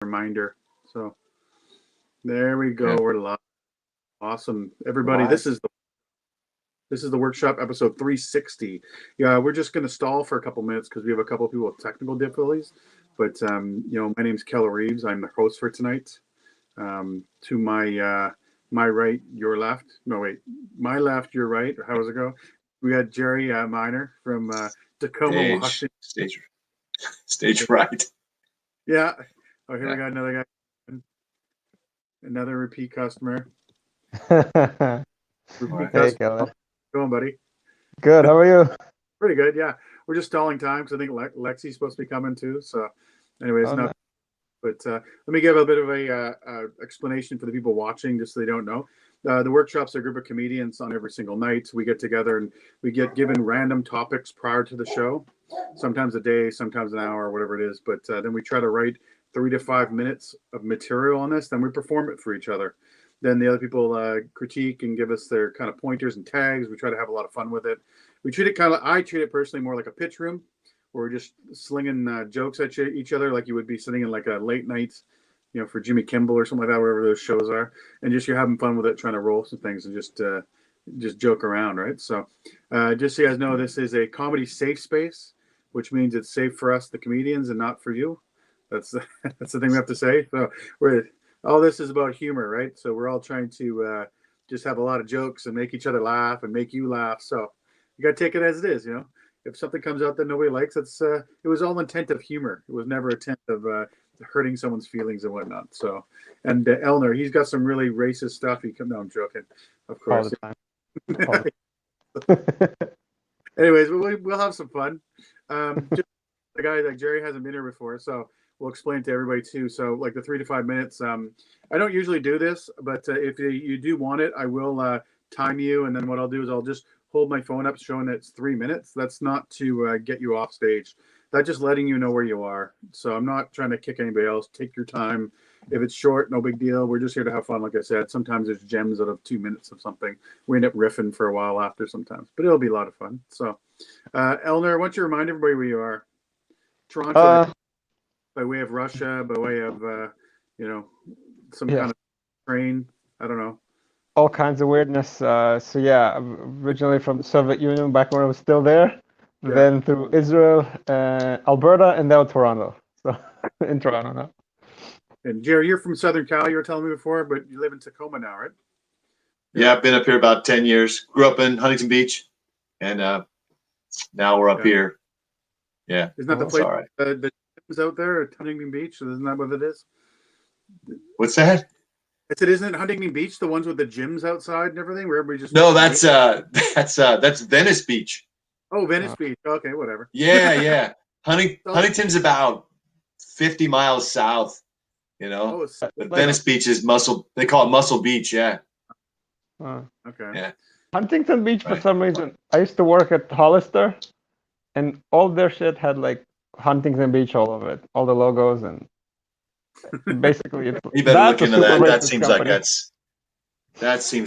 reminder. So there we go. Okay. We're live. Awesome, everybody. Live. This is the workshop episode 360. Yeah, we're just going to stall for a couple minutes because we have a couple of people with technical difficulties. But my name's Keller Reeves. I'm the host for tonight. To my right, your left. No, wait, my left, your right. Or how does it go? We got Jerry Miner from Tacoma, Stage, Washington. stage, stage right. Yeah. Oh, here we Yeah. got another guy. Another repeat customer. Right. Hey, Keller. Going, buddy. Good. How are you? Pretty good, yeah. We're just stalling time because I think Lexi's supposed to be coming too. So, anyways, Oh, not. But let me give a bit of a explanation for the people watching, just so they don't know. The workshops are a group of comedians on every single night. We get together and we get given random topics prior to the show, sometimes a day, sometimes an hour, whatever it is. But then we try to write 3 to 5 minutes of material on this. Then we perform it for each other. Then the other people critique and give us their kind of pointers and tags. We try to have a lot of fun with it. We treat it I treat it personally more like a pitch room, where we're just slinging jokes at each other like you would be sitting in like a late night, for Jimmy Kimmel or something like that, wherever those shows are, and just you're having fun with it, trying to roll some things and just joke around, right? So, just so you guys know, this is a comedy safe space, which means it's safe for us, the comedians, and not for you. That's that's the thing we have to say. So, all this is about humor, right? So we're all trying to just have a lot of jokes and make each other laugh and make you laugh. So you got to take it as it is, If something comes out that nobody likes, it was all intent of humor. It was never intent of hurting someone's feelings and whatnot. So, and Elner, he's got some really racist stuff. No, I'm joking, of all course. the time. All the Anyways, we'll have some fun. Just the guy like Jerry hasn't been here before, so we'll explain to everybody too. So, like the 3 to 5 minutes. I don't usually do this, but if you do want it, I will time you, and then what I'll do is I'll just hold my phone up showing that it's 3 minutes. That's not to get you off stage. That's just letting you know where you are. So I'm not trying to kick anybody else. Take your time. If it's short, no big deal. We're just here to have fun. Like I said, sometimes there's gems out of 2 minutes of something. We end up riffing for a while after sometimes, but it'll be a lot of fun. So, Elner, why don't you remind everybody where you are? Toronto, by way of Russia, by way of, some kind of train. I don't know. all kinds of weirdness. So yeah, originally from the Soviet Union, back when I was still there. Yeah. Then through Israel, Alberta, and now Toronto. So in Toronto now. And Jerry, you're from Southern Cal, you were telling me before, but you live in Tacoma now, right? Yeah, I've been up here about 10 years. Grew up in Huntington Beach, and now we're up here. Yeah. Isn't that the It's place all right. that is out there at Huntington Beach? Isn't that what it is? What's that? I said, isn't it Huntington Beach, the ones with the gyms outside and everything, where everybody just... No, that's Venice Beach. Oh, Venice Beach. Okay, whatever. Yeah. Huntington's about 50 miles south, Oh, it's But Venice Beach is they call it Muscle Beach, yeah. okay. Yeah. Huntington Beach, for some reason, I used to work at Hollister, and all their shit had like Huntington Beach all over it, all the logos, and basically it's You better look a into that. super That racist seems company.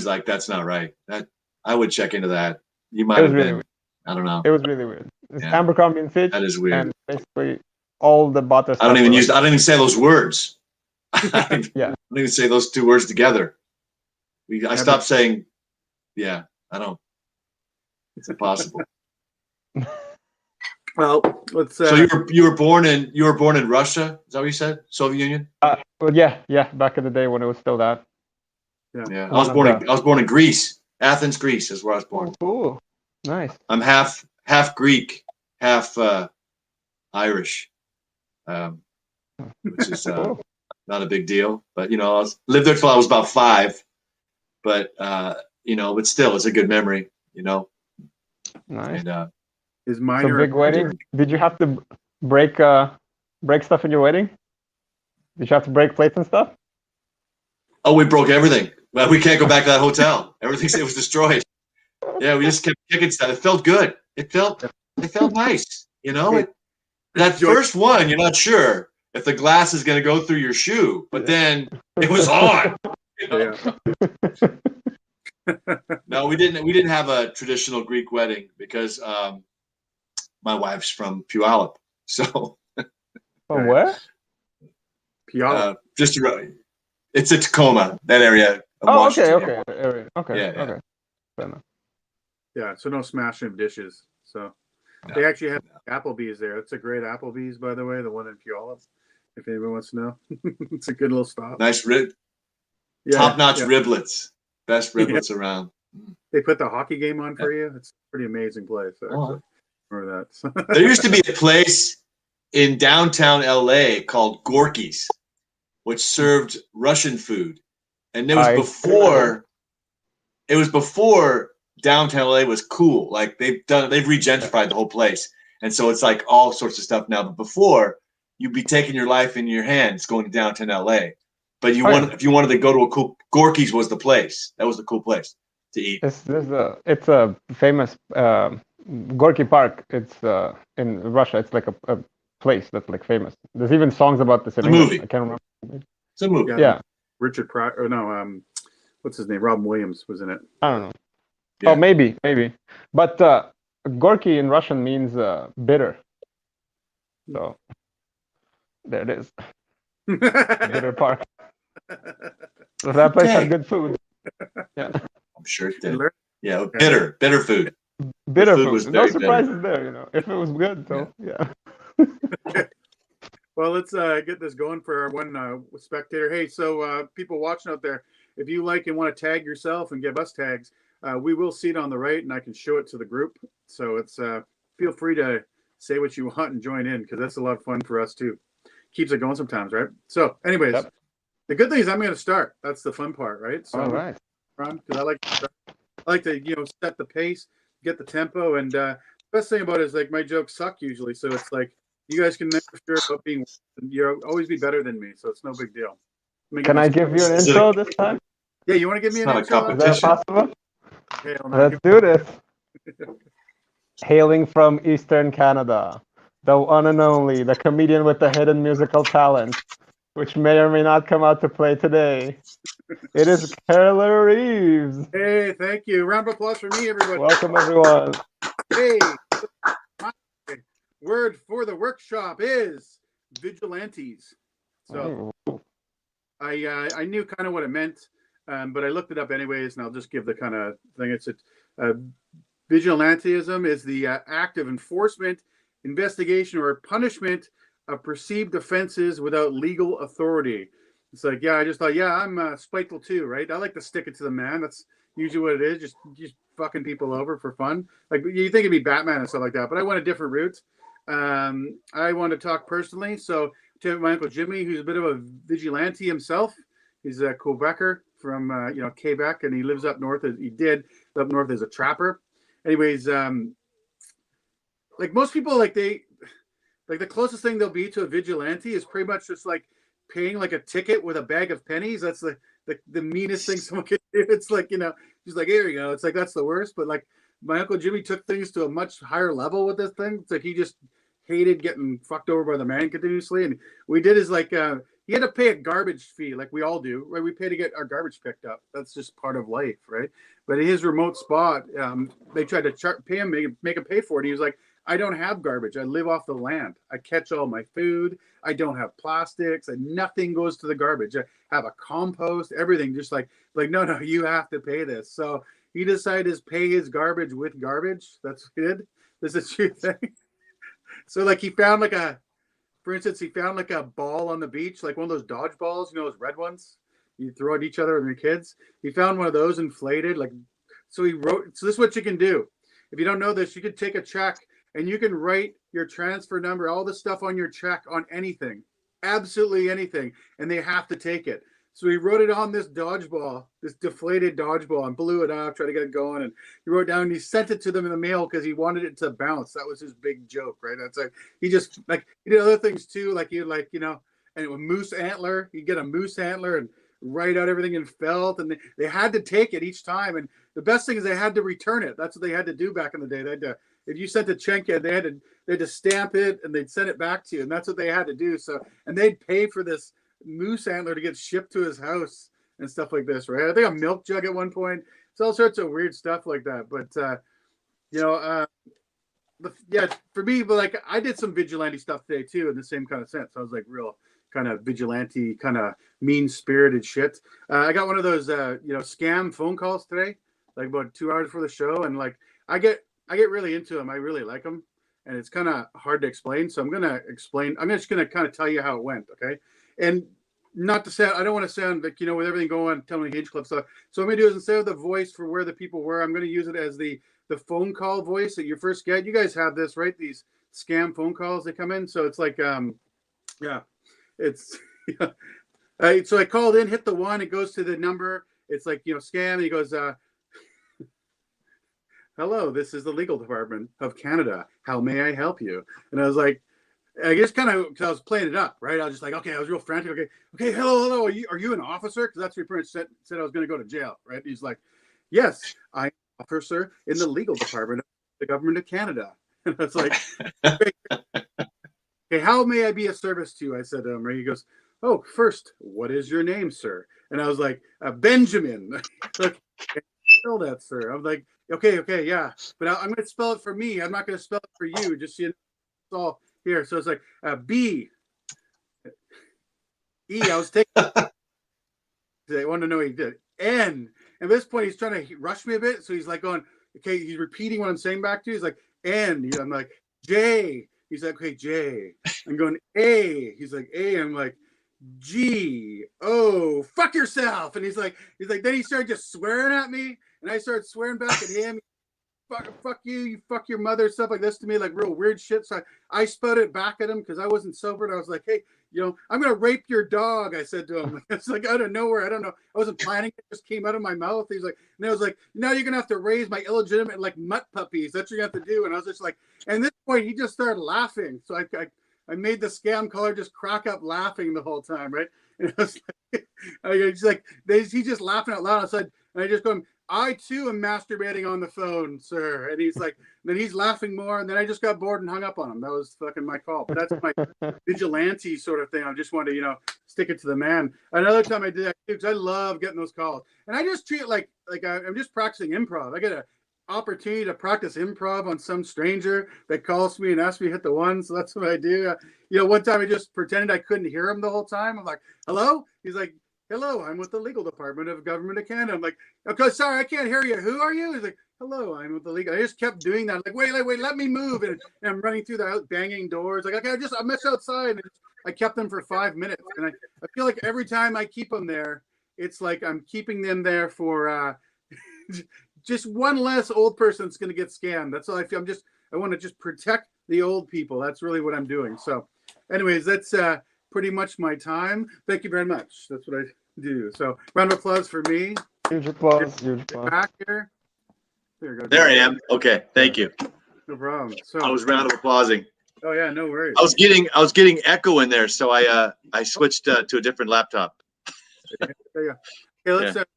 like that's not right. I would check into that. You might It was have really been. weird. I don't know. It was really weird. It's Yeah. Abercrombie and Fitch. That is weird. And basically all the butter stuff. I don't even say those words. Yeah. I don't even say those two words together. I stopped saying, yeah, I don't. It's impossible. Well, let's... So you were born in Russia? Is that what you said? Soviet Union? Well, yeah, back in the day when it was still that. Yeah. I was born in Greece. Athens, Greece is where I was born. Oh, cool. Nice. I'm half Greek, half Irish, which is Cool. not a big deal. But I lived there till I was about 5. But but still, it's a good memory. Nice. And is So minor... big wedding. Did you have to break stuff in your wedding? Did you have to break plates and stuff? oh, we broke everything. Well, we can't go back to that hotel. It was destroyed. Yeah, we just kept kicking stuff. It felt good. It felt nice. That first one, you're not sure if the glass is going to go through your shoe, but then it was on. No, we didn't have a traditional Greek wedding because my wife's from Puyallup. So From where? Puyallup. Just around. It's a Tacoma, that area of Oh, okay, Washington. okay, area. Okay, Yeah, yeah. okay. Fair enough. Yeah, so no smashing of dishes. So No, they actually have Applebee's there. It's a great Applebee's, by the way, the one in Puyallup. If anyone wants to know, it's a good little stop. nice rib, Yeah, top-notch yeah. riblets, best riblets around. They put the hockey game on for you. It's a pretty amazing place, actually. Oh. Remember that? There used to be a place in downtown LA called Gorky's, which served Russian food, and it was before downtown LA was cool. Like they've regentrified the whole place, and so it's like all sorts of stuff now. But before, you'd be taking your life in your hands going to downtown LA. But if you wanted to go to a cool, Gorky's was the place. That was the cool place to eat. It's a famous Gorky Park. It's in Russia. It's like a place that's like famous. There's even songs about this in English. Movie. I can't remember. It's a movie. Yeah. Richard Pryor, or no, what's his name? Robin Williams was in it. I don't know. Yeah. Oh, maybe. But Gorky in Russian means bitter. So there it is. Bitter Park. So that place had good food. Yeah. I'm sure it did. Yeah, bitter food. Bitter food food. was No very surprises there, If it was good, so yeah. Well, let's get this going for our one spectator. Hey, so people watching out there, if you like and want to tag yourself and give us tags, we will see it on the right, and I can show it to the group. So it's feel free to say what you want and join in, because that's a lot of fun for us too. Keeps it going sometimes, right? So, anyways, The good thing is I'm going to start. That's the fun part, right? So, all right. Because I like to set the pace, get the tempo, and best thing about it is like my jokes suck usually, so it's like you guys can never sure about being. You'll always be better than me, so it's no big deal. Can I give you an intro this time? Yeah, you want to give me an intro? Is that possible? Hell no. Let's do this. Hailing from Eastern Canada, the one and only, the comedian with the hidden musical talent, which may or may not come out to play today. It is Carla Reeves. Hey, thank you. Round of applause for me, everybody. Welcome, everyone. Hey, my word for the workshop is vigilantes. So I knew kind of what it meant, but I looked it up anyways, and I'll just give the kind of thing. It's vigilantism is the act of enforcement, investigation, or punishment of perceived offenses without legal authority. It's like, I just thought, I'm spiteful too, right? I like to stick it to the man. That's usually what it is, just fucking people over for fun. Like, you think it'd be Batman and stuff like that, but I went a different route. I want to talk personally, so to my Uncle Jimmy, who's a bit of a vigilante himself. He's a Quebecer from Quebec, and he lives up north. He did up north as a trapper. Anyways, like most people, the closest thing they'll be to a vigilante is pretty much just like paying like a ticket with a bag of pennies. That's the meanest thing someone can do. It's like, just like, here you go. It's like, that's the worst. But like my Uncle Jimmy took things to a much higher level with this thing. It's like he just hated getting fucked over by the man continuously. And we did is like, he had to pay a garbage fee like we all do, right? We pay to get our garbage picked up. That's just part of life, right? But in his remote spot, they tried to pay him, make him pay for it. He was like, I don't have garbage. I live off the land. I catch all my food. I don't have plastics, and nothing goes to the garbage. I have a compost, everything. Just like no, you have to pay this. So he decided to pay his garbage with garbage. That's good. This is a true thing. So like he found for instance, he found like a ball on the beach, like one of those dodgeballs, those red ones you throw at each other with your kids. He found one of those inflated. So he wrote. So this is what you can do. If you don't know this, you could take a check. And you can write your transfer number, all the stuff on your check on anything, absolutely anything, and they have to take it. So he wrote it on this dodgeball, this deflated dodgeball, and blew it up, tried to get it going. And he wrote down, and he sent it to them in the mail because he wanted it to bounce. That was his big joke, right? That's like he just he did other things too, and with moose antler, he'd get a moose antler and write out everything in felt, and they had to take it each time. And the best thing is they had to return it. That's what they had to do back in the day. They had to. If you sent a check, they had to stamp it and they'd send it back to you, and that's what they had to do. So, and they'd pay for this moose antler to get shipped to his house and stuff like this, right? I think a milk jug at one point. It's all sorts of weird stuff like that. But for me, but I did some vigilante stuff today too, in the same kind of sense. I was like real kind of vigilante, kind of mean-spirited shit. I got one of those scam phone calls today, like about 2 hours before the show, and like I get really into them. I really like them, and it's kind of hard to explain. So I'm gonna explain. I'm just gonna kind of tell you how it went, okay? And not to sound, I don't want to sound like, with everything going on, telling me Hinchcliffe stuff. So what I'm gonna do is, instead of the voice for where the people were, I'm gonna use it as the phone call voice that you first get. You guys have this, right? These scam phone calls that come in. So it's like, it's so I called in, hit the 1, it goes to the number. It's like, scam, and he goes, hello, this is the legal department of Canada. How may I help you? And I was like, I guess kind of, because I was playing it up, right? I was just like, okay, I was real frantic. Okay, hello, are you an officer? Because that's what pretty much said I was going to go to jail, right? And he's like, yes, I'm an officer in the legal department of the government of Canada. And I was like, okay, how may I be of service to you? I said to him, right? He goes, oh, first, what is your name, sir? And I was like, Benjamin. Like, spell that, sir. I was like, okay, yeah, but I'm going to spell it for me. I'm not going to spell it for you. Just so you know, it's all here. So it's like B E. I was taking. I wanted to know what he did. N. And at this point, he's trying to rush me a bit. So he's like going, okay, he's repeating what I'm saying back to you. He's like, N. I'm like, J. He's like, okay, J. I'm going, A. He's like, A. I'm like, G. O. Fuck yourself. And he's like, then he started just swearing at me. And I started swearing back at him. Fuck you fuck your mother, stuff like this to me, like real weird shit. So I sputtered back at him because I wasn't sober. And I was like, hey, I'm going to rape your dog. I said to him. It's like out of nowhere. I don't know. I wasn't planning. It just came out of my mouth. He's like, and I was like, now you're going to have to raise my illegitimate, like, mutt puppies. That's what you have to do. And I was just like, and at this point, he just started laughing. So I made the scam caller just crack up laughing the whole time, right? And I was like, he's just laughing out loud. And I just go, I too am masturbating on the phone, sir. And he's like, then he's laughing more. And then I just got bored and hung up on him. That was fucking my call. But that's my vigilante sort of thing. I just wanted to, stick it to the man. Another time I did that because I love getting those calls. And I just treat it like I'm just practicing improv. I get an opportunity to practice improv on some stranger that calls me and asks me to hit the 1. So that's what I do. One time I just pretended I couldn't hear him the whole time. I'm like, hello? He's like, hello, I'm with the legal department of government of Canada. I'm like, okay, sorry, I can't hear you. Who are you? He's like, hello, I'm with the legal. I just kept doing that. I'm like, wait, let me move. And I'm running through the house, banging doors. Like, okay, I'm just outside. And I kept them for 5 minutes. And I feel like every time I keep them there, it's like I'm keeping them there for just one less old person that's going to get scammed. That's all I feel. I want to just protect the old people. That's really what I'm doing. So anyways, that's pretty much my time. Thank you very much. That's what I do. So round of applause for me. Huge applause. Back here. There I am. Okay, thank you. No problem. So I was round of applauding. Oh yeah, no worries. I was getting echo in there, so I switched to a different laptop. There you go. Okay, let's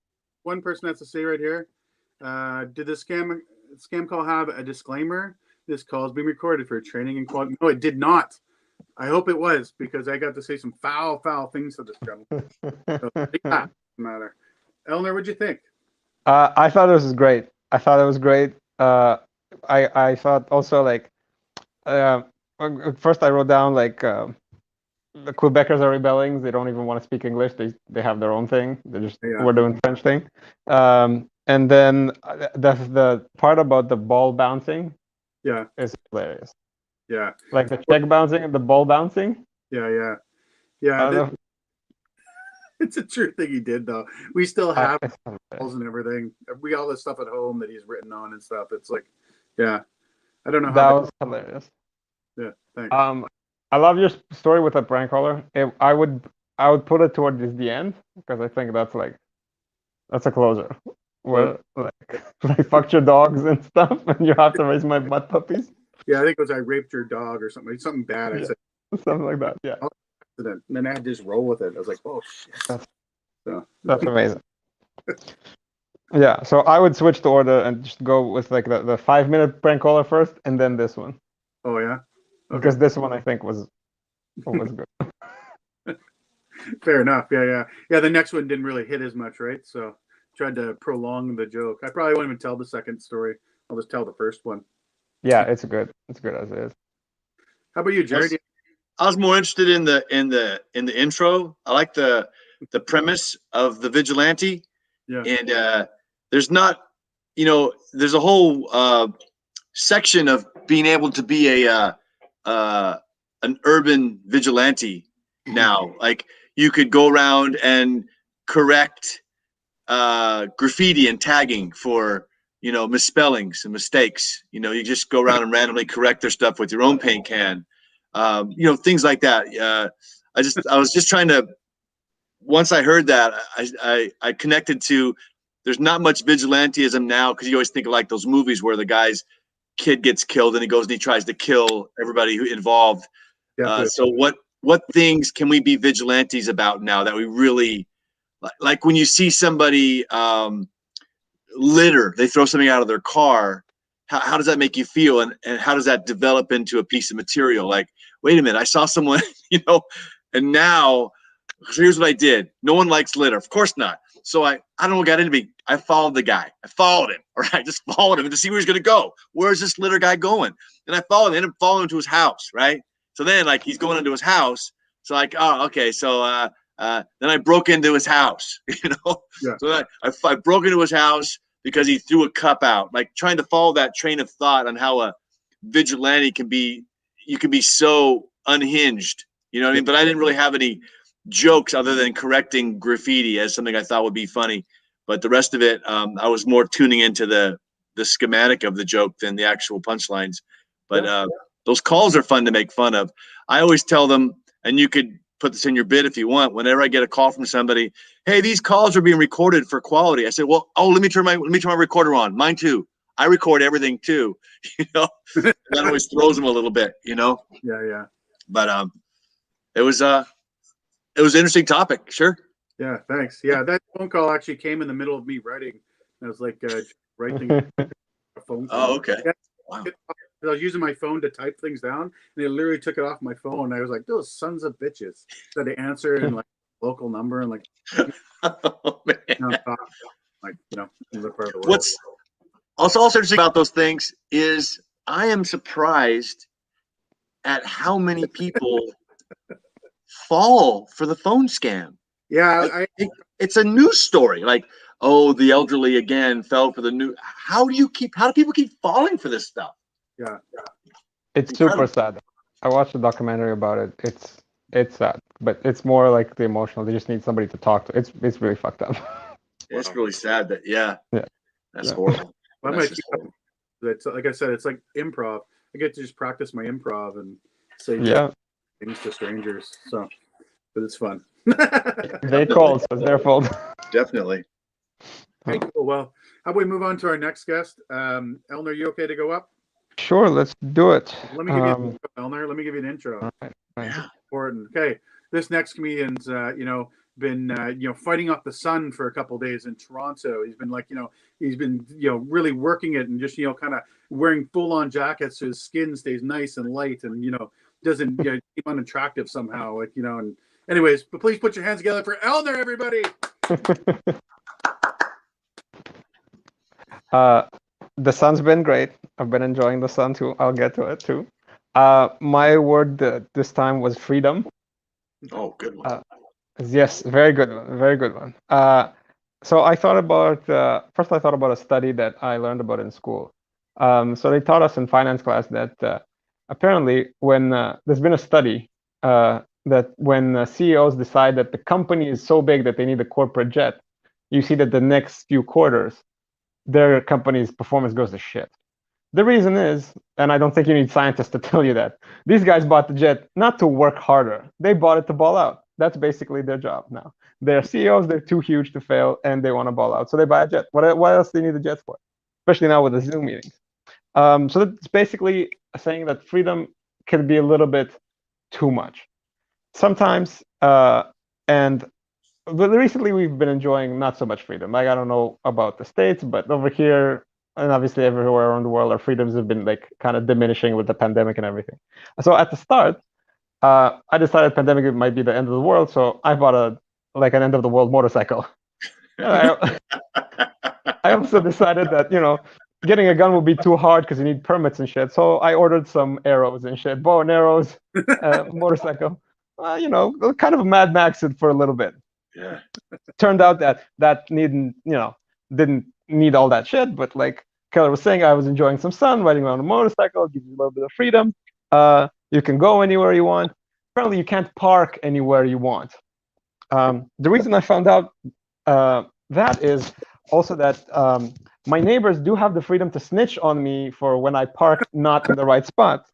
one person has to say right here. Did the scam call have a disclaimer? This call is being recorded for training and quality. No, it did not. I hope it was, because I got to say some foul things to this gentleman. So, doesn't matter. Eleanor, what'd you think? I thought this was great. I thought also, like, first I wrote down, like, the Quebecers are rebelling. They don't even want to speak English. They have their own thing. We're doing French thing. And then the part about the ball bouncing, is hilarious. Yeah, like the check bouncing and the ball bouncing. Yeah. It's a true thing he did, though. We still have balls and everything. We all this stuff at home that he's written on and stuff. It's like, I don't know how that was hilarious. Yeah, thanks. I love your story with the prank caller. I would put it towards the end, because I think that's a closer. Where like fucked your dogs and stuff, and you have to raise my butt puppies. Yeah, I think it was I raped your dog or something bad. I said something like that. Yeah. And then I had to just roll with it. I was like, oh shit. That's amazing. Yeah, so I would switch the order and just go with like the 5-minute prank caller first, and then this one. Oh yeah. Okay. Because this one I think was good. Fair enough. Yeah. The next one didn't really hit as much, right? So tried to prolong the joke. I probably won't even tell the second story. I'll just tell the first one. Yeah, it's good. It's good as it is. How about you, Jared? I was more interested in the intro. I like the premise of the Vigilante, and there's not, there's a whole section of being able to be an urban vigilante now. Like you could go around and correct graffiti and tagging for misspellings and mistakes. You just go around and randomly correct their stuff with your own paint can. Things like that. I was just trying to. Once I heard that, I connected to. There's not much vigilanteism now because you always think of like those movies where the guy's kid gets killed and he goes and he tries to kill everybody who involved. So what things can we be vigilantes about now that we really like? When you see somebody litter, they throw something out of their car. How does that make you feel, and how does that develop into a piece of material? Like, wait a minute, I saw someone, and now here's what I did. No one likes litter, of course not. So I don't know what got into me. I followed the guy. I followed him, or I just followed him to see where he's gonna go. Where's this litter guy going? And I followed him, ended up following him to his house, right? So then, like, he's going into his house. So like, oh, okay. So then I broke into his house, Yeah. So I broke into his house because he threw a cup out. Like trying to follow that train of thought on how a vigilante can be. You can be so unhinged, you know what I mean? But I didn't really have any jokes other than correcting graffiti as something I thought would be funny. But the rest of it, I was more tuning into the schematic of the joke than the actual punchlines. But those calls are fun to make fun of. I always tell them, and you could put this in your bid if you want. Whenever I get a call from somebody, hey, these calls are being recorded for quality. I said, well, let me turn my recorder on. Mine too. I record everything too. That always throws them a little bit. Yeah. But it was an interesting topic. Sure. Yeah, thanks. Yeah, that phone call actually came in the middle of me writing. I was like writing a phone call. Oh, okay. Yeah, Wow. I was using my phone to type things down, and it literally took it off my phone. I was like, "Those sons of bitches!" So they answer in like local number and like, Oh, man. like another part of the world. What's also interesting about those things is I am surprised at how many people fall for the phone scam. Yeah, It's a news story. Like, oh, the elderly again fell for the new. How do people keep falling for this stuff? Yeah. It's super sad. I watched a documentary about it. It's sad, but it's more like the emotional. They just need somebody to talk to. It's really fucked up. It's really sad that that's horrible. Well, I'm gonna keep up. It's like I said, it's like improv. I get to just practice my improv and say things to strangers. So, but it's fun. They called, so it's their fault. Definitely. Okay, cool. Well, how about we move on to our next guest? Elner, you okay to go up? Sure, let's do it. Let me give you Elner. Let me give you an intro. Right. Yeah. Important. Okay, this next comedian's been fighting off the sun for a couple days in Toronto. He's been really working it and just kind of wearing full on jackets so his skin stays nice and light and doesn't keep unattractive somehow. And anyways, but please put your hands together for Elner, everybody. The sun's been great. I've been enjoying the sun too. I'll get to it too. My word this time was freedom. Oh, good one. Yes, very good one. Very good one. So I thought about first. I thought about a study that I learned about in school. So they taught us in finance class that apparently when there's been a study that when CEOs decide that the company is so big that they need a corporate jet, you see that the next few quarters their company's performance goes to shit. The reason is, and I don't think you need scientists to tell you that, these guys bought the jet not to work harder. They bought it to ball out. That's basically their job now. They're CEOs, they're too huge to fail, and they want to ball out. So they buy a jet. What else do they need the jet for? Especially now with the Zoom meetings. So that's basically saying that freedom can be a little bit too much. Sometimes, but recently we've been enjoying not so much freedom. Like, I don't know about the States, but over here, and obviously everywhere around the world, our freedoms have been like kind of diminishing with the pandemic and everything. So at the start, I decided pandemic might be the end of the world, so I bought an end of the world motorcycle. I also decided that getting a gun would be too hard because you need permits and shit. So I ordered some arrows and shit, bow and arrows, motorcycle. You know, kind of a Mad Max it for a little bit. Yeah. Turned out that didn't need all that shit, but like Keller was saying, I was enjoying some sun, riding around a motorcycle, gives you a little bit of freedom. You can go anywhere you want. Apparently, you can't park anywhere you want. The reason I found out that is also that my neighbors do have the freedom to snitch on me for when I park not in the right spot.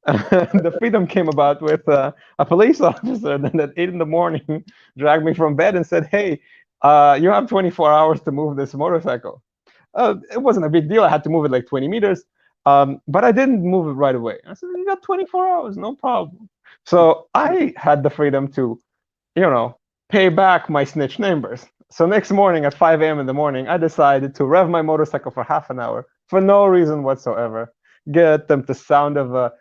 The freedom came about with a police officer that at 8 in the morning dragged me from bed and said, "Hey, you have 24 hours to move this motorcycle." It wasn't a big deal. I had to move it like 20 meters, but I didn't move it right away. I said, "You got 24 hours, no problem." So I had the freedom to, pay back my snitch neighbors. So next morning at 5 a.m. in the morning, I decided to rev my motorcycle for half an hour for no reason whatsoever. Get them the sound of a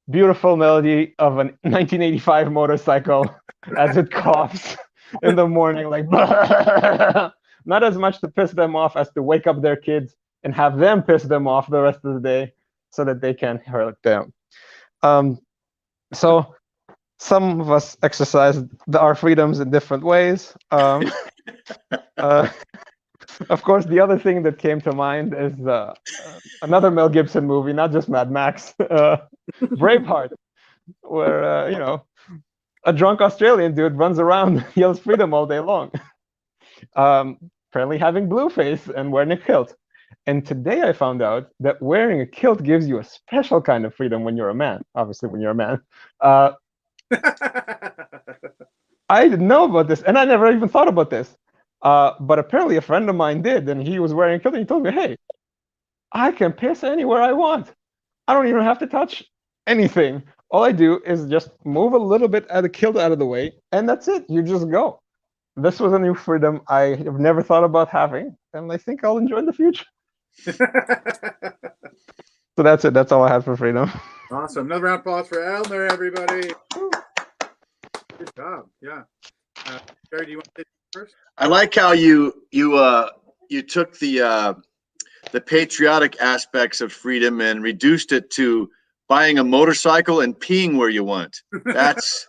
beautiful melody of a 1985 motorcycle as it coughs in the morning, like not as much to piss them off as to wake up their kids and have them piss them off the rest of the day so that they can hurt them. So some of us exercise our freedoms in different ways. Of course, the other thing that came to mind is another Mel Gibson movie, not just Mad Max, Braveheart, where a drunk Australian dude runs around, yells freedom all day long. Apparently having blue face and wearing a kilt. And today I found out that wearing a kilt gives you a special kind of freedom when you're a man. Obviously, when you're a man. I didn't know about this, and I never even thought about this. But apparently a friend of mine did, and he was wearing a kilt, and he told me, "Hey, I can piss anywhere I want. I don't even have to touch anything. All I do is just move a little bit of the kilt out of the way, and that's it. You just go." This was a new freedom I have never thought about having, and I think I'll enjoy in the future. So that's it. That's all I have for freedom. Awesome. Another round of applause for Elner, everybody. Good job. Yeah. Gary, do you want to take it first? I like how you took the patriotic aspects of freedom and reduced it to buying a motorcycle and peeing where you want. That's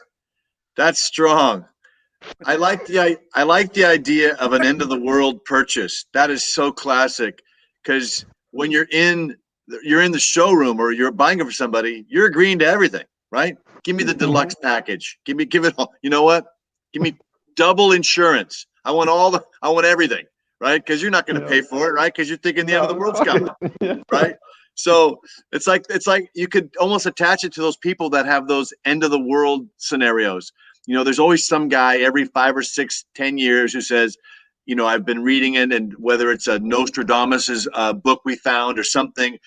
strong. I like the idea of an end of the world purchase. That is so classic, because when you're in the showroom or you're buying it for somebody, you're agreeing to everything, right? Give me the deluxe package. Give it all. You know what? Give me double insurance. I want everything, right? Because you're not going to pay for it, right? Because you're thinking the end of the world's coming, right? So it's like you could almost attach it to those people that have those end of the world scenarios. There's always some guy every 5 or 6, 10 years who says, I've been reading it, and whether it's a Nostradamus's book we found or something,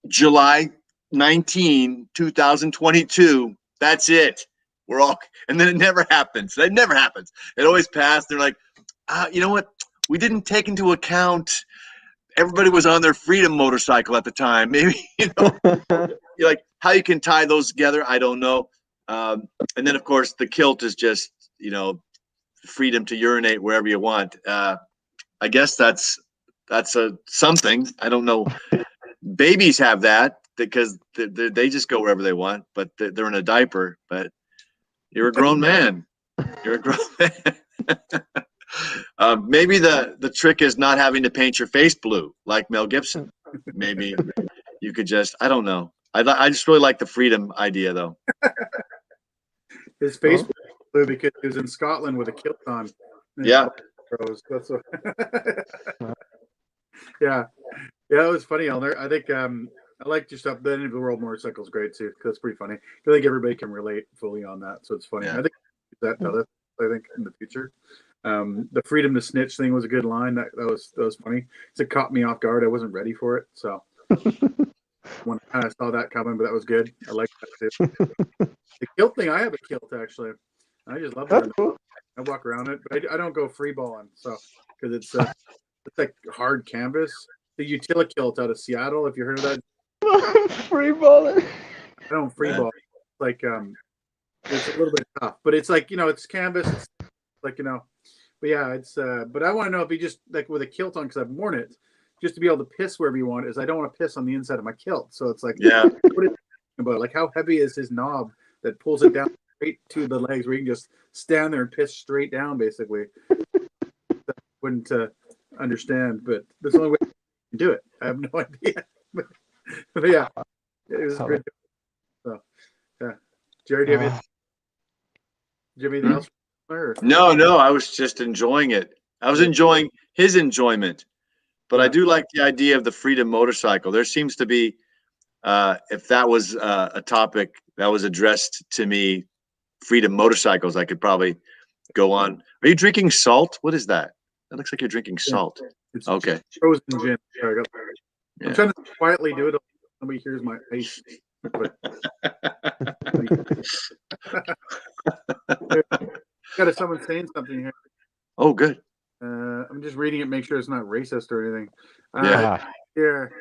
July 19, 2022, that's it. We're all, and then it never happens. It never happens. It always passed. They're like, you know what? We didn't take into account everybody was on their freedom motorcycle at the time. Maybe, you're like, how you can tie those together, I don't know. And then, of course, the kilt is just, freedom to urinate wherever you want. I guess that's something. I don't know. Babies have that because they just go wherever they want, but they're in a diaper. But you're a grown man. You're a grown man. Maybe the trick is not having to paint your face blue like Mel Gibson. Maybe you could just, I don't know. I just really like the freedom idea, though. His face was blue because he was in Scotland with a kilt on. Yeah. That's yeah. Yeah, it was funny, Elner. I think I like your stuff. The end of the world motorcycle is great too. That's pretty funny. I think everybody can relate fully on that, so it's funny. Yeah. I think I think in the future. The freedom to snitch thing was a good line. That was funny. It caught me off guard. I wasn't ready for it, so when I kind of saw that coming, but that was good. I like that too. The kilt thing, I have a kilt actually. I just love it. Cool. I walk around it, but I don't go free balling, so because it's like hard canvas. The Utila kilt out of Seattle, if you heard of that. Free balling. I don't free ball. Like it's a little bit tough, but it's like it's canvas. It's like but yeah, it's but I want to know if you just like with a kilt on because I've worn it. just to be able to piss wherever you want is I don't want to piss on the inside of my kilt. So it's like, Yeah. what is it about? Like, how heavy is his knob that pulls it down straight to the legs where you can just stand there and piss straight down, basically? That I wouldn't understand, but that's the only way to do it. I have no idea. But yeah, it was great. So, yeah. Jerry, do you have anything else? Or? No, I was just enjoying it. I was enjoying his enjoyment, but I do like the idea of the freedom motorcycle. There seems to be, if that was a topic that was addressed to me, freedom motorcycles, I could probably go on. Are you drinking salt? What is that? That looks like you're drinking salt. It's Okay. frozen gin. I'm trying to quietly do it. Nobody hears my ice. Got someone saying something here. Oh, good. I'm just reading it, make sure it's not racist or anything. Yeah. Here.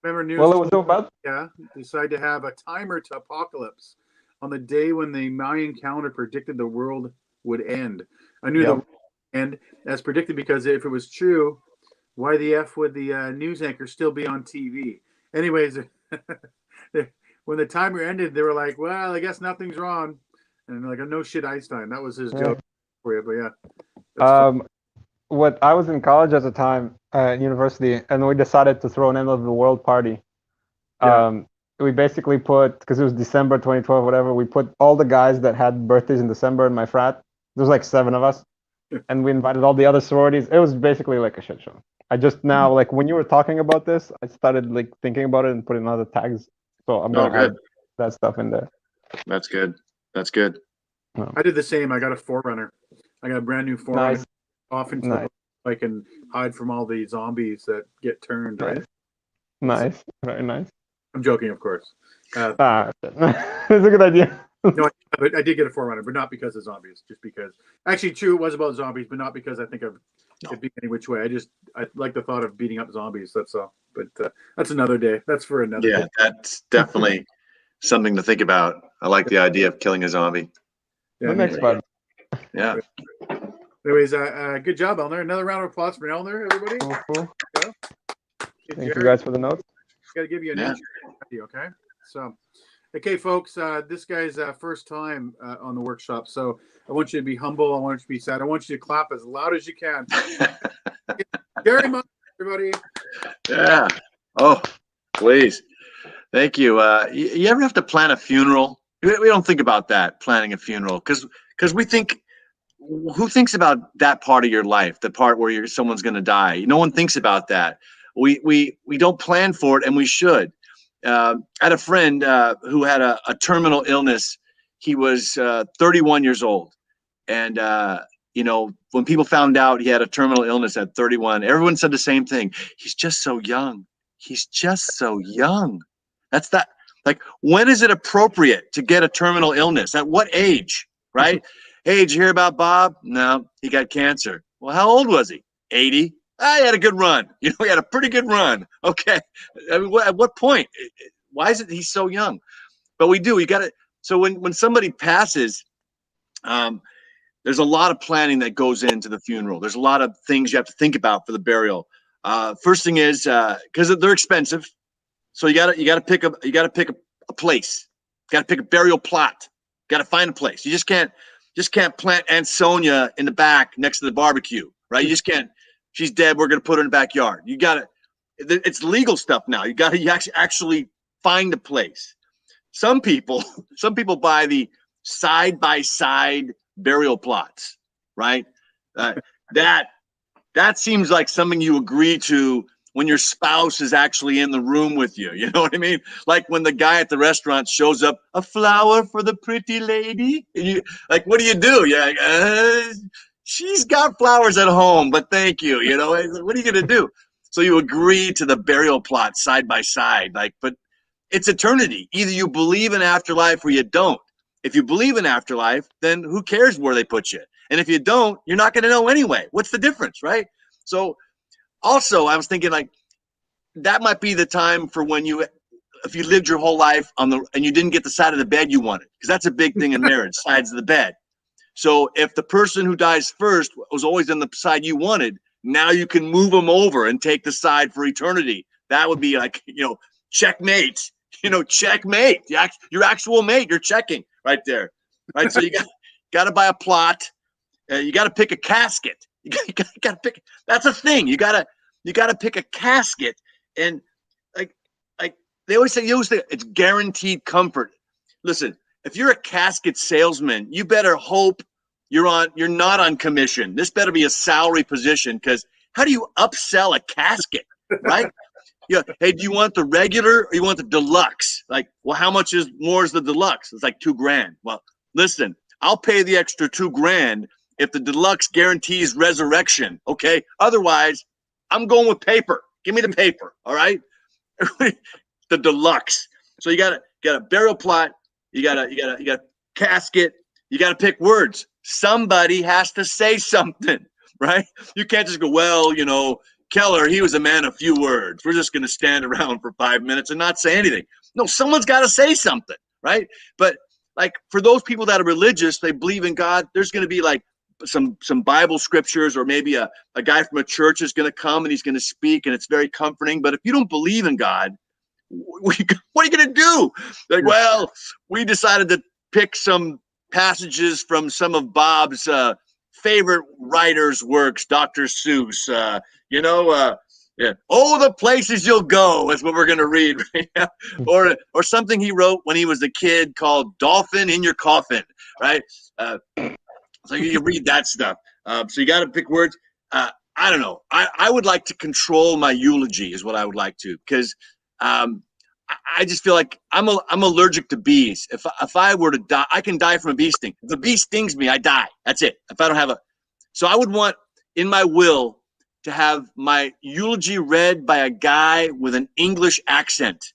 Remember news? Well, it was about. Yeah. Decided to have a timer to apocalypse on the day when the Mayan calendar predicted the world would end. I knew the end as predicted because if it was true, why the F would the news anchor still be on TV? Anyways, when the timer ended, they were like, well, I guess nothing's wrong. And like, no shit, Einstein. That was his joke for you. But yeah. What I was in college at the time, university, and we decided to throw an end of the world party. We basically put, because it was December 2012, whatever, we put all the guys that had birthdays in December in my frat. There was like 7 of us. And we invited all the other sororities. It was basically like a shit show. I just now, like when you were talking about this, I started like thinking about it and putting other tags. So I'm going to add that stuff in there. That's good. That's good. I did the same. I got a Forerunner. I got a brand new Forerunner. Nice. Often so I can hide from all the zombies that get turned. Nice. Right? Nice. Very nice. I'm joking, of course. It's a good idea. No, I did get a Forerunner, but not because of zombies. Just because. Actually, true, it was about zombies, but not because I think of it being any which way. I like the thought of beating up zombies. That's all. But that's another day. That's for another day. That's definitely something to think about. I like the idea of killing a zombie. Yeah, The next part. Yeah. Anyways, good job, Elner. Another round of applause for Elner, everybody. Cool. Yeah. Thank you guys for the notes. Got to give you an intro, okay? So, okay, folks, this guy's first time on the workshop, so I want you to be humble. I want you to be sad. I want you to clap as loud as you can. Very much, everybody. Yeah. Oh, please. Thank you. You ever have to plan a funeral? We don't think about that, planning a funeral, because we think, who thinks about that part of your life, the part where someone's going to die? No one thinks about that. We don't plan for it, and we should. I had a friend who had a terminal illness. He was 31 years old, and when people found out he had a terminal illness at 31, everyone said the same thing. He's just so young. He's just so young. That's that. Like, when is it appropriate to get a terminal illness? At what age, right? Hey, did you hear about Bob? No, he got cancer. Well, how old was he? 80. He had a good run. He had a pretty good run. Okay. I mean, at what point? Why is it he's so young? But we do. You got to. So when somebody passes, there's a lot of planning that goes into the funeral. There's a lot of things you have to think about for the burial. First thing is because they're expensive, so you gotta pick a place. You gotta pick a burial plot. You gotta find a place. You just can't plant Aunt Sonia in the back next to the barbecue, right? You just can't. She's dead. We're gonna put her in the backyard. You gotta. It's legal stuff now. You actually find a place. Some people buy the side-by-side burial plots, right? That seems like something you agree to when your spouse is actually in the room with you. You know what I mean? Like when the guy at the restaurant shows up, a flower for the pretty lady. And you like, what do? You're like, she's got flowers at home, but thank you. What are you gonna do? So you agree to the burial plot side by side, but it's eternity. Either you believe in afterlife or you don't. If you believe in afterlife, then who cares where they put you? And if you don't, you're not going to know anyway. What's the difference, right? So also, I was thinking that might be the time for when if you lived your whole life and you didn't get the side of the bed you wanted, because that's a big thing in marriage, sides of the bed. So if the person who dies first was always on the side you wanted, Now you can move them over and take the side for eternity. That would be like, checkmate. Checkmate. Your actual mate. You're checking right there. Right. So you got to buy a plot. You got to pick a casket. You got to pick. That's a thing. You got to pick a casket. And like they always say, it's guaranteed comfort. Listen, if you're a casket salesman, you better hope you're not on commission. This better be a salary position, because how do you upsell a casket, right? Yeah. Hey, do you want the regular or you want the deluxe? Like, well, how much more is the deluxe? It's like $2,000. Well, listen, I'll pay the extra $2,000 if the deluxe guarantees resurrection. Okay. Otherwise, I'm going with paper. Give me the paper. All right. The deluxe. So you got a burial plot. You got a casket. You got to pick words. Somebody has to say something, right? You can't just go, well, Keller, he was a man of few words. We're just going to stand around for 5 minutes and not say anything. No, someone's got to say something, right? But like for those people that are religious, they believe in God, there's going to be like some Bible scriptures, or maybe a guy from a church is going to come and he's going to speak, and it's very comforting. But if you don't believe in God, what are you going to do? Like, well, we decided to pick some passages from some of Bob's favorite writers' works, Dr. Seuss, yeah. Oh, the places you'll go is what we're going to read right now. Or something he wrote when he was a kid called Dolphin in Your Coffin, right? So you read that stuff. So you got to pick words. I don't know. I would like to control my eulogy is what I would like to, because I just feel like I'm allergic to bees. If I were to die, I can die from a bee sting. If a bee stings me, I die. That's it. If I don't have so I would want in my will to have my eulogy read by a guy with an English accent,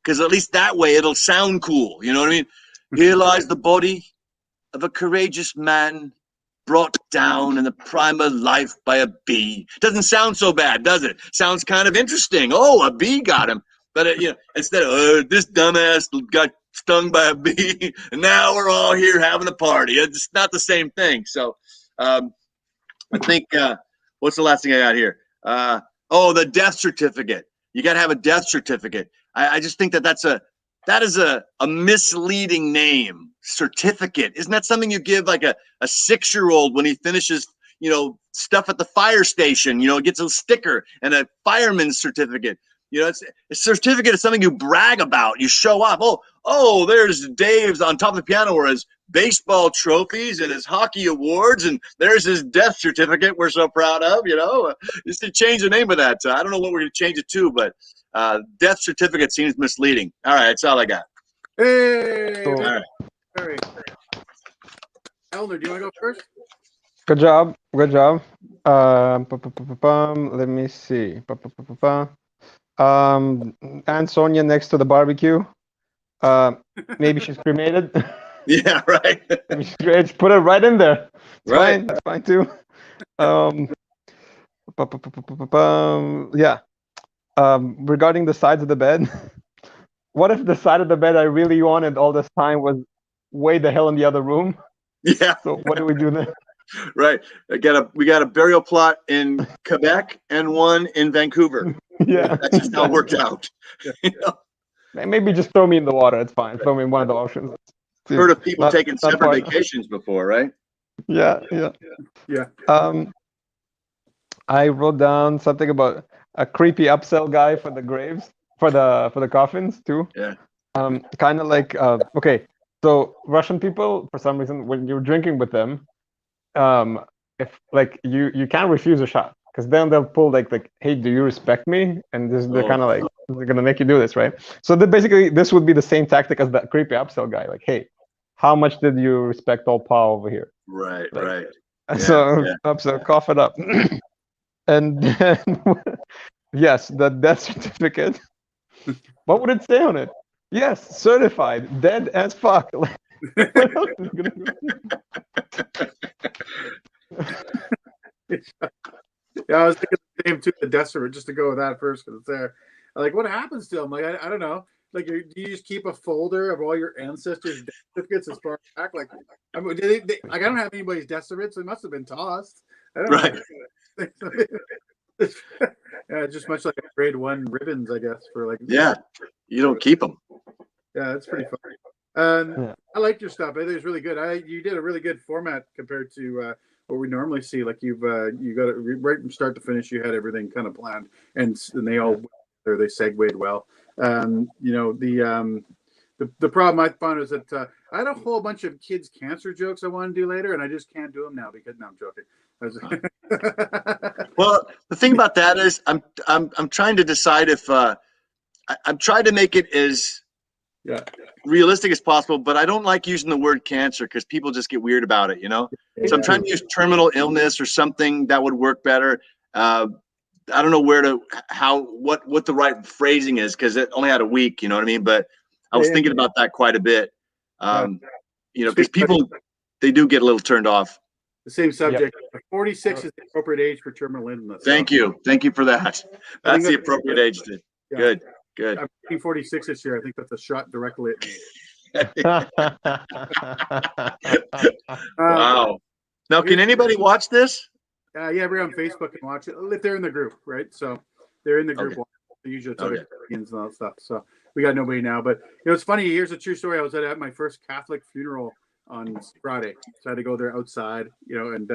because at least that way it'll sound cool. You know what I mean? Here lies the body of a courageous man, brought down in the prime of life by a bee. Doesn't sound so bad, does it? Sounds kind of interesting. Oh, a bee got him. But instead of this dumbass got stung by a bee, and now we're all here having a party. It's not the same thing. So I think what's the last thing I got here? The death certificate. You got to have a death certificate. I just think that is a misleading name. Certificate. Isn't that something you give like a 6-year-old when he finishes, stuff at the fire station, gets a sticker and a fireman's certificate. It's a certificate is something you brag about. You show off. Oh, there's Dave's on top of the piano where his baseball trophies and his hockey awards, and there's his death certificate we're so proud of, Just to change the name of that. I don't know what we're going to change it to, but death certificate seems misleading. All right, that's all I got. Hey, Cool. all right. Elder, do you want to go first? Good job. Let me see. Aunt Sonia next to the barbecue. Maybe she's cremated. Yeah, right. Just put it right in there. It's Right. fine. That's fine too. Yeah. Regarding the sides of the bed, what if the side of the bed I really wanted all this time was way the hell in the other room? Yeah. So what do we do then? Right. We got a burial plot in Quebec and one in Vancouver. Yeah. That's just how it worked out. Maybe just throw me in the water. It's fine. Throw me in one of the options. Heard of people taking not separate part- vacations before, right? Yeah. I wrote down something about a creepy upsell guy for the graves, for the coffins too. Yeah. Kind of like okay. So Russian people, for some reason, when you're drinking with them, if like you can't refuse a shot, because then they'll pull like, hey, do you respect me? And they're kind of like, they're gonna make you do this, right? So basically this would be the same tactic as that creepy upsell guy. Like, hey, how much did you respect old pal over here? Right, Like, right. So upsell, cough it up, and then yes, the death certificate. What would it say on it? Yes, certified, dead as fuck. What else is gonna Yeah, I was thinking the same too, the death certificate, just to go with that first because it's there. Like, what happens to them? Like, I don't know. Like, do you just keep a folder of all your ancestors' death certificates as far back? Like, I mean, like, I don't have anybody's death certificates. So they must have been tossed. I don't know. Yeah, just much like grade 1 ribbons, I guess, for like. Yeah, you don't keep them. Yeah, it's pretty fun. Yeah. I liked your stuff. I think it was really good. You did a really good format compared to what we normally see. Like you got it right from start to finish. You had everything kind of planned, and they all they segued well. The problem I found is that I had a whole bunch of kids' cancer jokes I want to do later, and I just can't do them now because no, I'm joking. Well, the thing about that is, I'm trying to decide if I'm trying to make it as realistic as possible, but I don't like using the word cancer because people just get weird about it, So I'm trying to use terminal illness or something that would work better. I don't know what the right phrasing is because it only had a week, you know what I mean? But I was thinking about that quite a bit, because people, they do get a little turned off. The same subject. 46 is the appropriate age for terminal illness. Thank you for that. That's the appropriate age. Good. I'm 46 this year. I think that's a shot directly at me. Wow. Now, can anybody watch this? Yeah, we're on Facebook and watch it if they're in the group, right? So they're in the group. Okay. Usually it's other Canadians and all that stuff. So we got nobody now. But it's funny. Here's a true story. I was at my first Catholic funeral on Friday, so I had to go there outside, and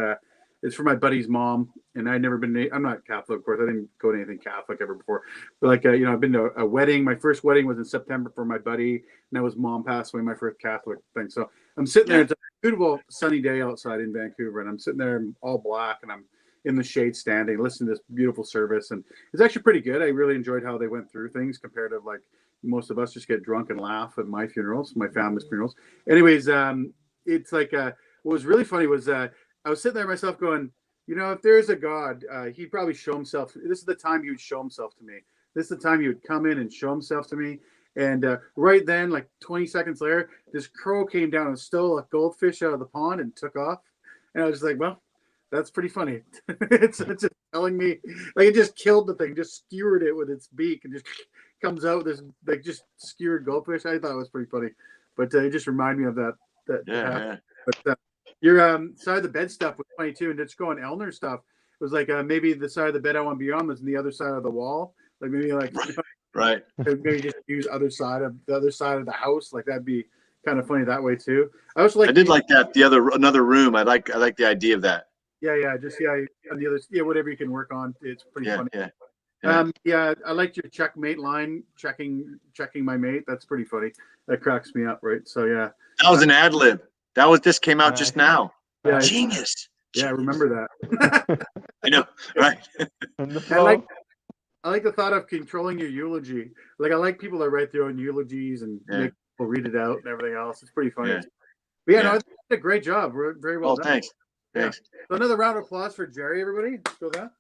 it's for my buddy's mom. And I'd never been. I'm not Catholic, of course. I didn't go to anything Catholic ever before. But I've been to a wedding. My first wedding was in September for my buddy, and that was mom passed away. My first Catholic thing. So I'm sitting there. It's a beautiful sunny day outside in Vancouver, and I'm sitting there in all black, and I'm in the shade standing, listening to this beautiful service, and it's actually pretty good. I really enjoyed how they went through things compared to like most of us just get drunk and laugh at my funerals, my family's funerals. Anyways, it's like what was really funny was I was sitting there myself going, if there is a God, he'd probably show himself. This is the time he would show himself to me. This is the time he would come in and show himself to me. And right then, like 20 seconds later, this crow came down and stole a goldfish out of the pond and took off. And I was just like, well, that's pretty funny. it's just telling me, like, it just killed the thing, just skewered it with its beak, and just comes out with this like just skewered goldfish. I thought it was pretty funny, but it just reminded me of that. But your side of the bed stuff was funny too, and just going Elner stuff. It was like maybe the side of the bed I want to be on was on the other side of the wall. Like maybe like right. Maybe just use the other side of the house. Like that'd be kind of funny that way too. I also I did like that. Another room. I like the idea of that. Yeah, on the other, whatever you can work on. It's pretty funny. Yeah. I liked your checkmate line, checking my mate. That's pretty funny. That cracks me up, right? So yeah. That was an ad lib. This came out just now. Yeah, genius. Yeah, remember that. I know, right? I like the thought of controlling your eulogy. Like I like people that write their own eulogies and make people read it out and everything else. It's pretty funny. Yeah. But no, I think you did a great job. Very well done. Thanks. Yeah. So another round of applause for Jerry, everybody. Let's go that.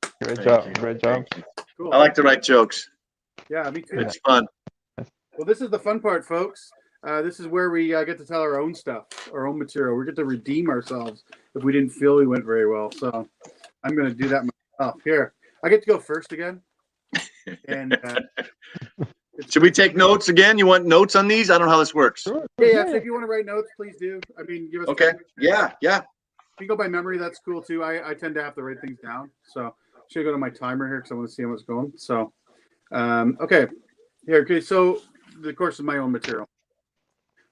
Great job. Cool. I like to write jokes. Yeah, me too. It's fun. Well, this is the fun part, folks. This is where we get to tell our own stuff, our own material. We get to redeem ourselves if we didn't feel we went very well. So I'm going to do that myself. Here, I get to go first again. And should we take notes again? You want notes on these? I don't know how this works. Sure. Yeah. So if you want to write notes, please do. I mean, give us. Okay. Yeah. If you go by memory, that's cool too. I tend to have to write things down. So should I go to my timer here because I want to see how it's going. So, okay. Here. Okay. So the course of my own material.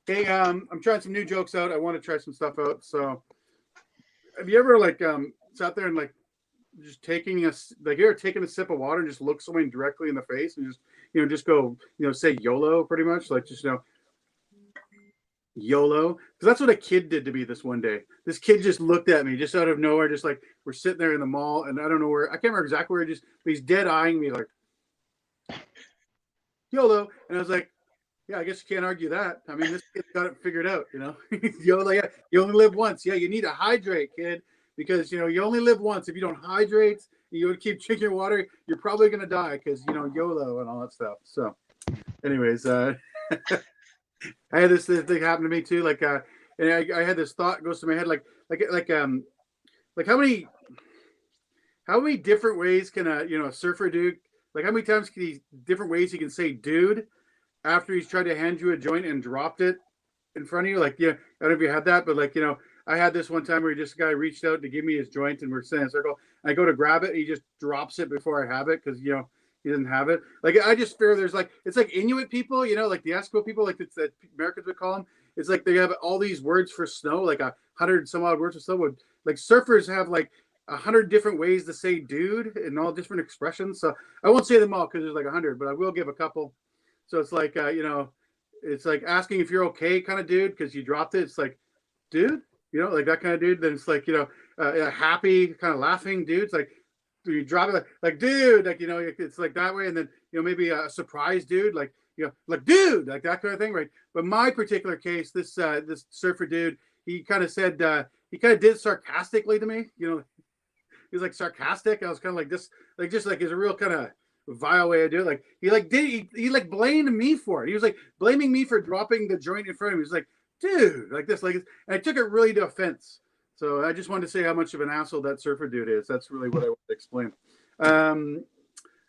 Okay. I'm trying some new jokes out. I want to try some stuff out. So, have you ever sat there and just taking a sip of water and just look someone directly in the face and just go say YOLO pretty much YOLO, because that's what a kid did to me this one day. This kid just looked at me just out of nowhere, just like we're sitting there in the mall, and I don't know where, I can't remember exactly where, but he's dead eyeing me like YOLO, and I was like, yeah, I guess you can't argue that. I mean, this kid's got it figured out, YOLO. Yeah, you only live once. Yeah, you need to hydrate, kid, because you only live once. If you don't hydrate, you keep drinking your water, you're probably gonna die because YOLO and all that stuff. So, anyways, I had this thing happen to me too. And I had this thought goes to my head, like how many different ways can a surfer do? Like how many times can different ways he can say dude after he's tried to hand you a joint and dropped it in front of you? I don't know if you had that, but I had this one time where just a guy reached out to give me his joint, and we're standing in a circle. I go to grab it, and he just drops it before I have it because he doesn't have it. Like I just fear there's like it's like Inuit people, like the Eskimo people, like it's that Americans would call them. It's like they have all these words for snow, like 100 some odd words for snow. Like surfers have like 100 different ways to say dude and all different expressions. So I won't say them all because there's like 100, but I will give a couple. So it's like it's like asking if you're okay kind of dude because you dropped it. It's like dude, like that kind of dude. Then it's like a happy kind of laughing dude. It's like you drop it like dude, like it's like that way. And then maybe a surprise dude, like like dude, like that kind of thing, right? But my particular case, this surfer dude, he kind of said he kind of did sarcastically to me, he was like sarcastic. I was kind of like this, like just like it's a real kind of vile way to do it. Like he like blamed me for it. He was like blaming me for dropping the joint in front of him. He was like, dude, like this, like, and I took it really to offense. So I just wanted to say how much of an asshole that surfer dude is. That's really what I want to explain.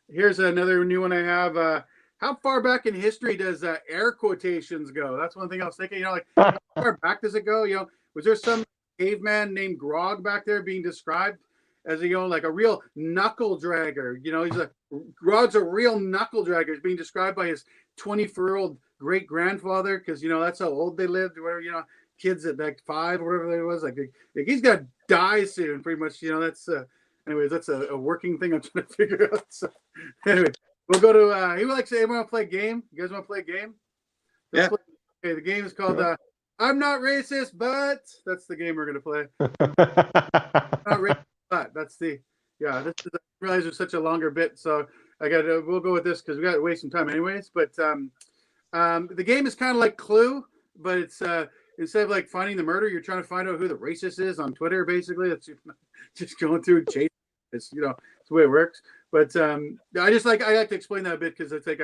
Here's another new one I have. How far back in history does air quotations go? That's one thing I was thinking. Like how far back does it go? Was there some caveman named Grog back there being described as like a real knuckle dragger? Grog's a real knuckle dragger. He's being described by his 24-year-old great grandfather because that's how old they lived. Whatever kids at like 5 or whatever it was. Like he's gonna die soon, pretty much. That's anyways. That's a working thing I'm trying to figure out. So anyway, we'll go to. He would like to say, "Everyone want to play a game? You guys want to play a game?" Yeah. Okay. The game is called "I'm Not Racist, but." That's the game we're gonna play. Not racist, but that's the. Yeah, this is. I realize there's such a longer bit, so we'll go with this because we got to waste some time anyways. But the game is kind of like Clue, but it's instead of like finding the murder, you're trying to find out who the racist is on Twitter. Basically, that's just going through chase. It's it's the way it works. But I like to explain that a bit because it's like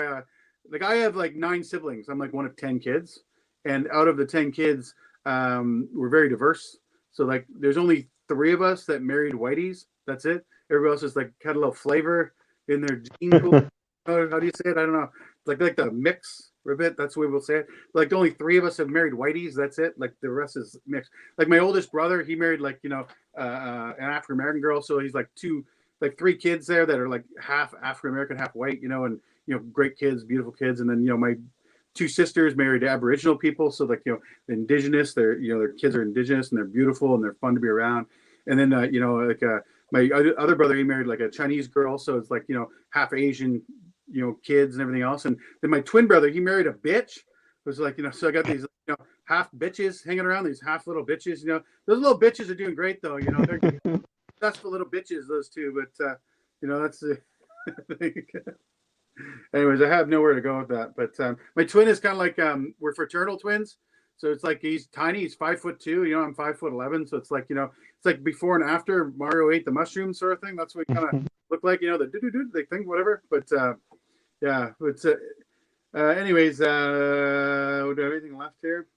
I have like 9 siblings. I'm like one of 10 kids, and out of the 10 kids, we're very diverse. So like there's only 3 of us that married whiteys. That's it. Everybody else is like had a little flavor in their gene pool. How do you say it? I don't know. Like the mix for a bit. That's the way we'll say it. Like only 3 of us have married whiteys. That's it. Like the rest is mixed. Like my oldest brother, he married like an African American girl. So he's like 3 kids there that are like half African American, half white. And great kids, beautiful kids. And then my 2 sisters married Aboriginal people. So like indigenous. Their kids are indigenous and they're beautiful and they're fun to be around. And then my other brother, he married like a Chinese girl, so it's like half Asian, kids and everything else. And then my twin brother, he married a bitch. It was like so I got these half bitches hanging around, these half little bitches. Those little bitches are doing great though. They're successful little bitches, those 2. But that's the. Anyways, I have nowhere to go with that. But my twin is kind of like we're fraternal twins. So it's like he's tiny. He's 5'2". I'm 5'11". So it's like it's like before and after Mario ate the mushroom sort of thing. That's what we kind of look like. The do thing, whatever. But yeah, it's anyways. Do I have anything left here?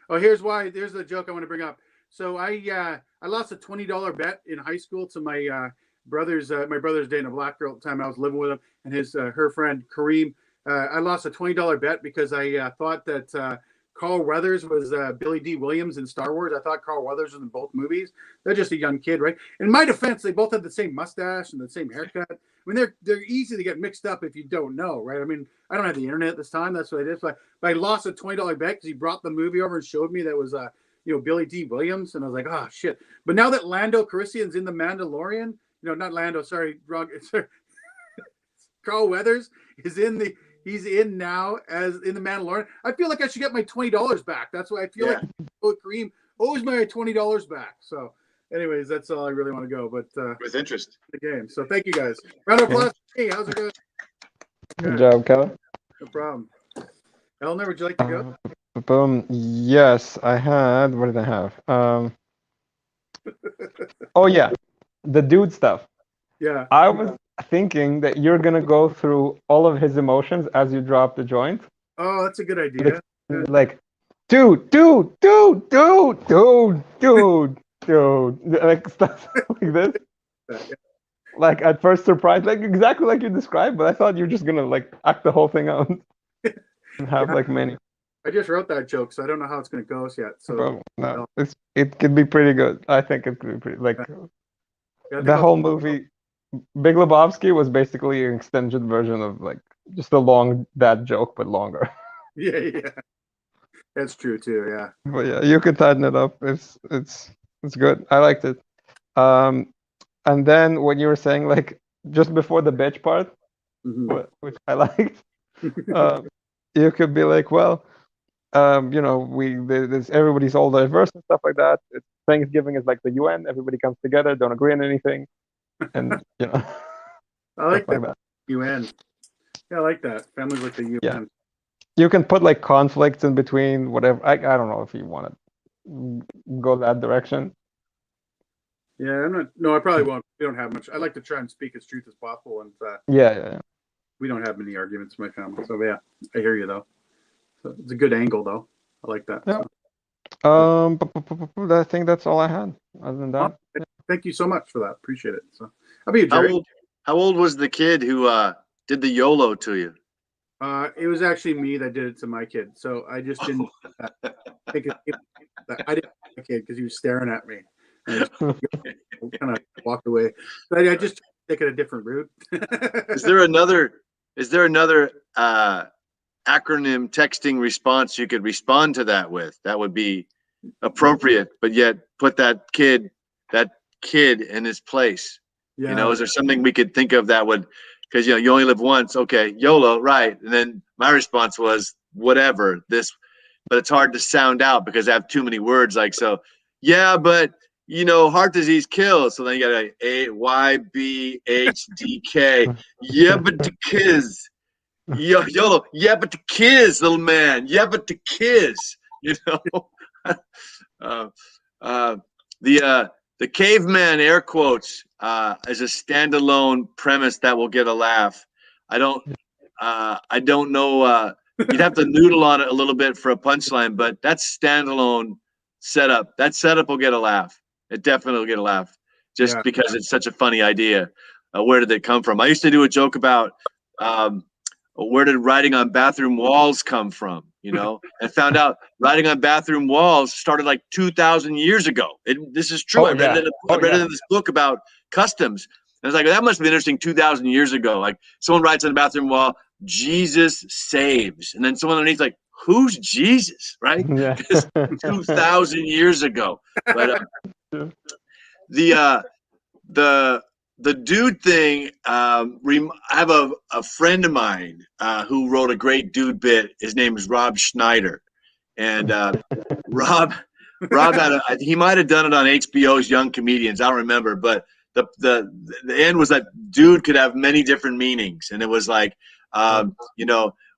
Oh, here's why. There's the joke I want to bring up. So I lost a $20 bet in high school to my brother's. My brother's dating a black girl at the time. I was living with him and her friend Kareem. I lost a $20 bet because I thought that. Carl Weathers was Billy D. Williams in Star Wars. I thought Carl Weathers was in both movies. They're just a young kid, right? In my defense, they both had the same mustache and the same haircut. I mean, they're easy to get mixed up if you don't know, right? I mean, I don't have the internet this time. That's what I did. But I lost a $20 bet because he brought the movie over and showed me that was Billy D. Williams, and I was like, oh shit. But now that Lando Calrissian's in the Mandalorian, not Lando, sorry, wrong. Carl Weathers is in the. He's in now as in the Mandalorian. I feel like I should get my $20 back. That's why I feel like Kareem owes my $20 back. So, anyways, that's all I really want to go. But with interest, the game. So, thank you guys. Round of applause. Hey, how's it going? Good job, Kevin. No problem. Eleanor, would you like to go? Boom. Yes, I had. What did I have? Oh yeah, the dude stuff. Yeah. I was thinking that you're gonna go through all of his emotions as you drop the joint. Oh, that's a good idea. Like, dude, like stuff like this. Like at first surprise, like exactly like you described, but I thought you were just gonna like act the whole thing out and have like many. I just wrote that joke, so I don't know how it's going to go yet. So Well, no, it could be pretty good. I think it could be pretty like yeah, I think the whole movie. Big Lebowski was basically an extended version of like just a long dad joke, but longer. yeah, that's true too. Yeah. But yeah, you could tighten it up. It's good. I liked it. Um, and then when you were saying like just before the bitch part, Mhm. which I liked, um, you could be like, well, there's everybody's all diverse and stuff like that. Thanksgiving is like the UN. Everybody comes together, don't agree on anything, and I stuff like like that. that. UN. Yeah, I like that. Families like the UN. Yeah. You can put like conflicts in between, whatever. I don't know if you want to go that direction. Yeah, I'm not. No, I probably won't. We don't have much. I like to try and speak as truth as possible, and Yeah. we don't have many arguments in my family. So yeah, I hear you though. So it's a good angle though. I like that. Yeah. I think that's all I had. Other than that, Thank you so much for that. Appreciate it. So, how about you, How Jerry? old was the kid who did the YOLO to you? It was actually me that did it to my kid. So I just didn't think I didn't my kid because he was staring at me. And I just kind of walked away. But I just take it a different route. Is there another acronym texting response you could respond to that with? That would be appropriate, but yet put that kid in his place. Yeah. Is there something we could think of that would, because you only live once, okay, YOLO, right? And then my response was whatever this, but it's hard to sound out because I have too many words. Like, so yeah, but heart disease kills. So then you got YBHDK. Yeah, but the kids. YOLO. Yeah, but the kids, little man. Yeah, but the kids. uh, uh, the caveman, air quotes, is a standalone premise that will get a laugh. I don't know. You'd have to noodle on it a little bit for a punchline, but that's standalone setup. That setup will get a laugh. It definitely will get a laugh, just because it's such a funny idea. Where did it come from? I used to do a joke about where did writing on bathroom walls come from? And found out writing on bathroom walls started like 2,000 years ago. This is true. I read it in this book about customs. And I was like, that must have been interesting 2,000 years ago. Like someone writes on the bathroom wall, Jesus saves. And then someone underneath like, who's Jesus, right? Yeah. Because 2,000 years ago. But the dude thing, I have a friend of mine who wrote a great dude bit. His name is Rob Schneider. And Rob he might have done it on HBO's Young Comedians. I don't remember, but the end was that dude could have many different meanings. And it was like,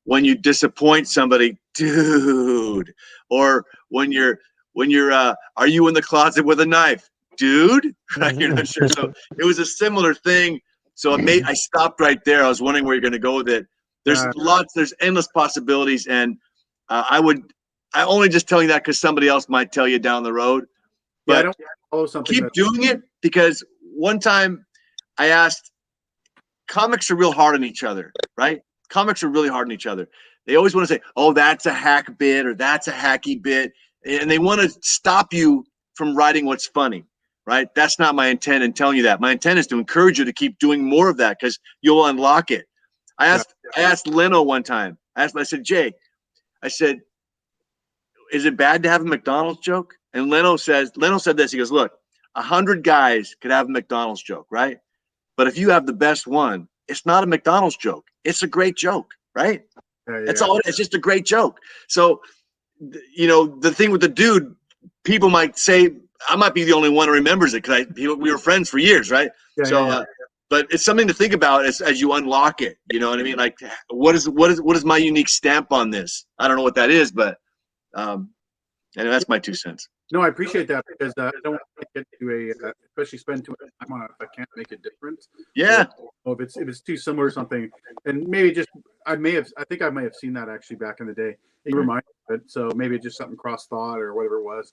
when you disappoint somebody, dude, or when you're are you in the closet with a knife? Dude, right? You're not sure. So it was a similar thing. So I stopped right there. I was wondering where you're going to go with it. There's endless possibilities. And I only just telling that because somebody else might tell you down the road. But I don't follow something. Keep doing it, because one time I asked, comics are real hard on each other, right? Comics are really hard on each other. They always want to say, oh, that's a hack bit or that's a hacky bit. And they want to stop you from writing what's funny, right? That's not my intent in telling you that. My intent is to encourage you to keep doing more of that because you'll unlock it. I asked Leno one time. I said, Jay, is it bad to have a McDonald's joke? And Leno said this. He goes, look, 100 guys could have a McDonald's joke, right? But if you have the best one, it's not a McDonald's joke. It's a great joke, right? That's all. It's just a great joke. So, the thing with the dude, people might say, I might be the only one who remembers it because we were friends for years, right? But it's something to think about as you unlock it. You know what I mean? Like, what is my unique stamp on this? I don't know what that is, but and that's my 2 cents. No, I appreciate that because I don't want to get to especially spend too much time on it if I can't make a difference. Yeah. Or if it's too similar or something, and maybe just I think I may have seen that actually back in the day. You remind me of it, so maybe just something cross thought or whatever it was.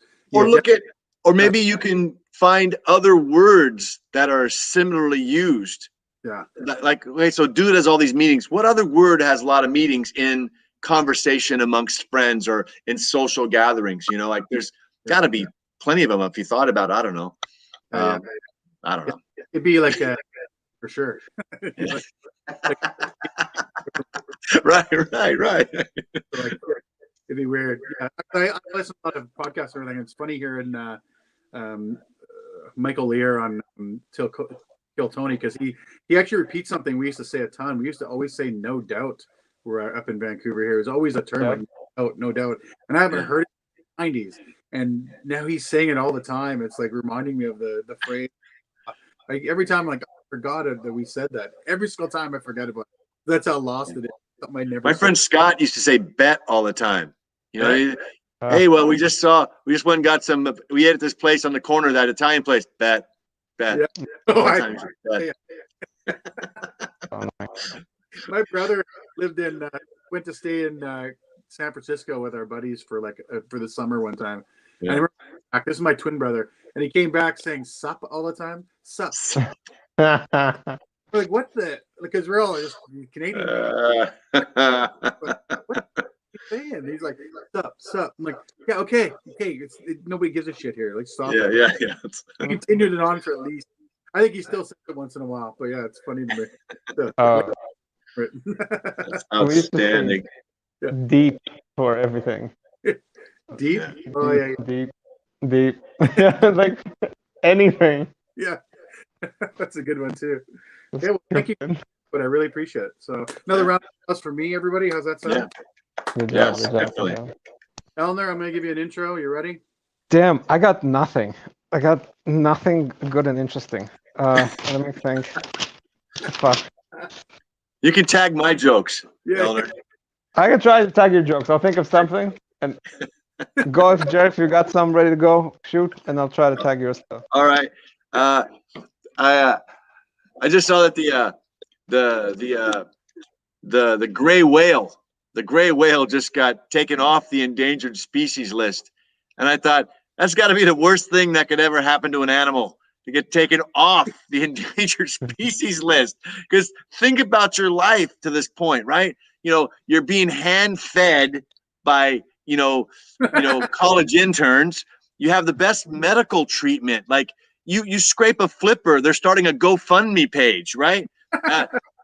Or maybe you can find other words that are similarly used. Yeah. Like, okay, so dude has all these meanings. What other word has a lot of meanings in conversation amongst friends or in social gatherings. You know, like there's got to be plenty of them if you thought about it. I don't know. I don't know. It'd be like for sure. Right. Like, it'd be weird. Yeah. I listen to a lot of podcasts and everything. It's funny hearing Michael Lear on Kill Tony, because he actually repeats something we used to say a ton. We used to always say "no doubt." We're up in Vancouver here. There's always a term like no doubt, and I haven't heard it in the 90s. And now he's saying it all the time. It's like reminding me of the phrase. Like every time, like I forgot it, that we said that. Every single time I forget about it. That's how lost it is. Something I never. My friend Scott used to say "bet" all the time. You know, Right? hey, well, we just went and got some. We ate at this place on the corner, that Italian place. Bet. Yeah. My brother went to stay in San Francisco with our buddies for for the summer one time. Yeah. I remember this is my twin brother, and he came back saying "sup" all the time. Sup. We're like, what the? Because we're all just Canadian. What are you saying? He's like, sup. I'm like, yeah, okay. Nobody gives a shit here. Like, stop. Yeah. He continued it on for at least. I think he still says it once in a while, but yeah, it's funny to me. That's outstanding. Deep for everything. Deep? Oh yeah. Deep. Like anything. Yeah. That's a good one too. Yeah, well, thank you, but I really appreciate it. So another round of applause for me, everybody. How's that sound? Yeah. Yes, definitely. Eleanor, I'm gonna give you an intro. You ready? Damn, I got nothing. I got nothing good and interesting. Let me think. Fuck. You can tag my jokes, Eleanor. I can try to tag your jokes. I'll think of something and go. If Jerry, if you got some ready to go, shoot, and I'll try to tag your stuff. All right. I just saw that the gray whale just got taken off the endangered species list, and I thought that's got to be the worst thing that could ever happen to an animal, to get taken off the endangered species list. Because think about your life to this point, right? You know, you're being hand fed by college interns. You have the best medical treatment. Like you scrape a flipper, they're starting a GoFundMe page, right?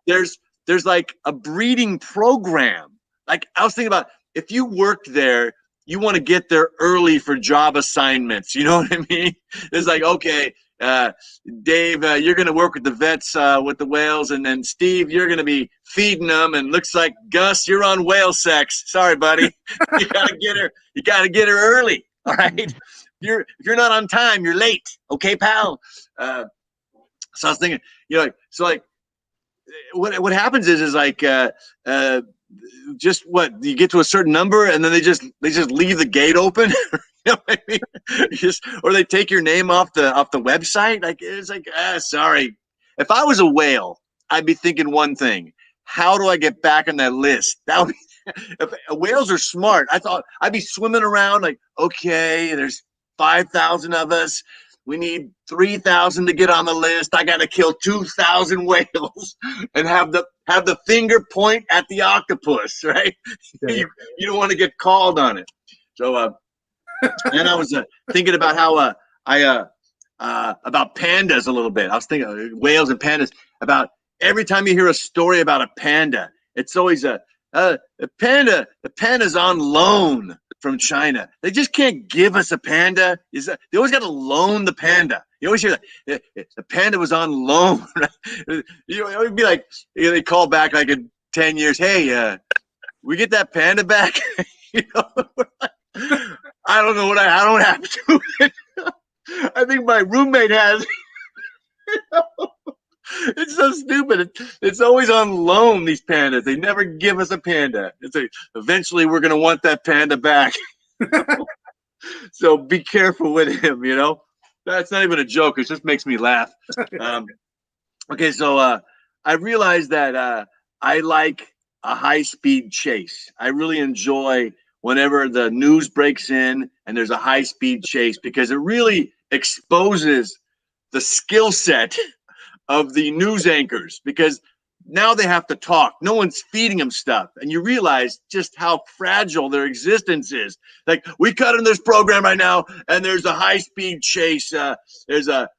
There's like a breeding program. Like I was thinking about, if you worked there, you want to get there early for job assignments. You know what I mean? It's like, okay, Dave, you're going to work with the vets with the whales, and then Steve, you're going to be feeding them. And looks like Gus, you're on whale sex. Sorry, buddy. You got to get her. You got to get her early. All right. If you're not on time, you're late. Okay, pal. So I was thinking, what happens is like just what you get to a certain number, and then they just leave the gate open. You know what I mean? Or they take your name off the website. Like it's like, sorry. If I was a whale, I'd be thinking one thing: how do I get back on that list? That would be, if whales are smart. I thought I'd be swimming around like, okay, there's 5,000 of us. We need 3,000 to get on the list. I got to kill 2,000 whales and have the finger point at the octopus, right? Yeah. You don't want to get called on it. So, and I was thinking about how about pandas a little bit. I was thinking whales and pandas. About every time you hear a story about a panda, it's always the panda. The panda's on loan from China. They just can't give us a panda. They always got to loan the panda. You always hear that the panda was on loan. It would be like they call back like in 10 years. Hey, we get that panda back. I don't know I don't have to. I think my roommate has. It's so stupid. It's always on loan, these pandas. They never give us a panda. It's like, eventually we're going to want that panda back. So be careful with him, That's not even a joke. It just makes me laugh. Okay, so I realized that I like a high-speed chase. I really enjoy whenever the news breaks in and there's a high-speed chase, because it really exposes the skill set of the news anchors, because now they have to talk. No one's feeding them stuff. And you realize just how fragile their existence is. Like, we cut in this program right now, and there's a high-speed chase. There's a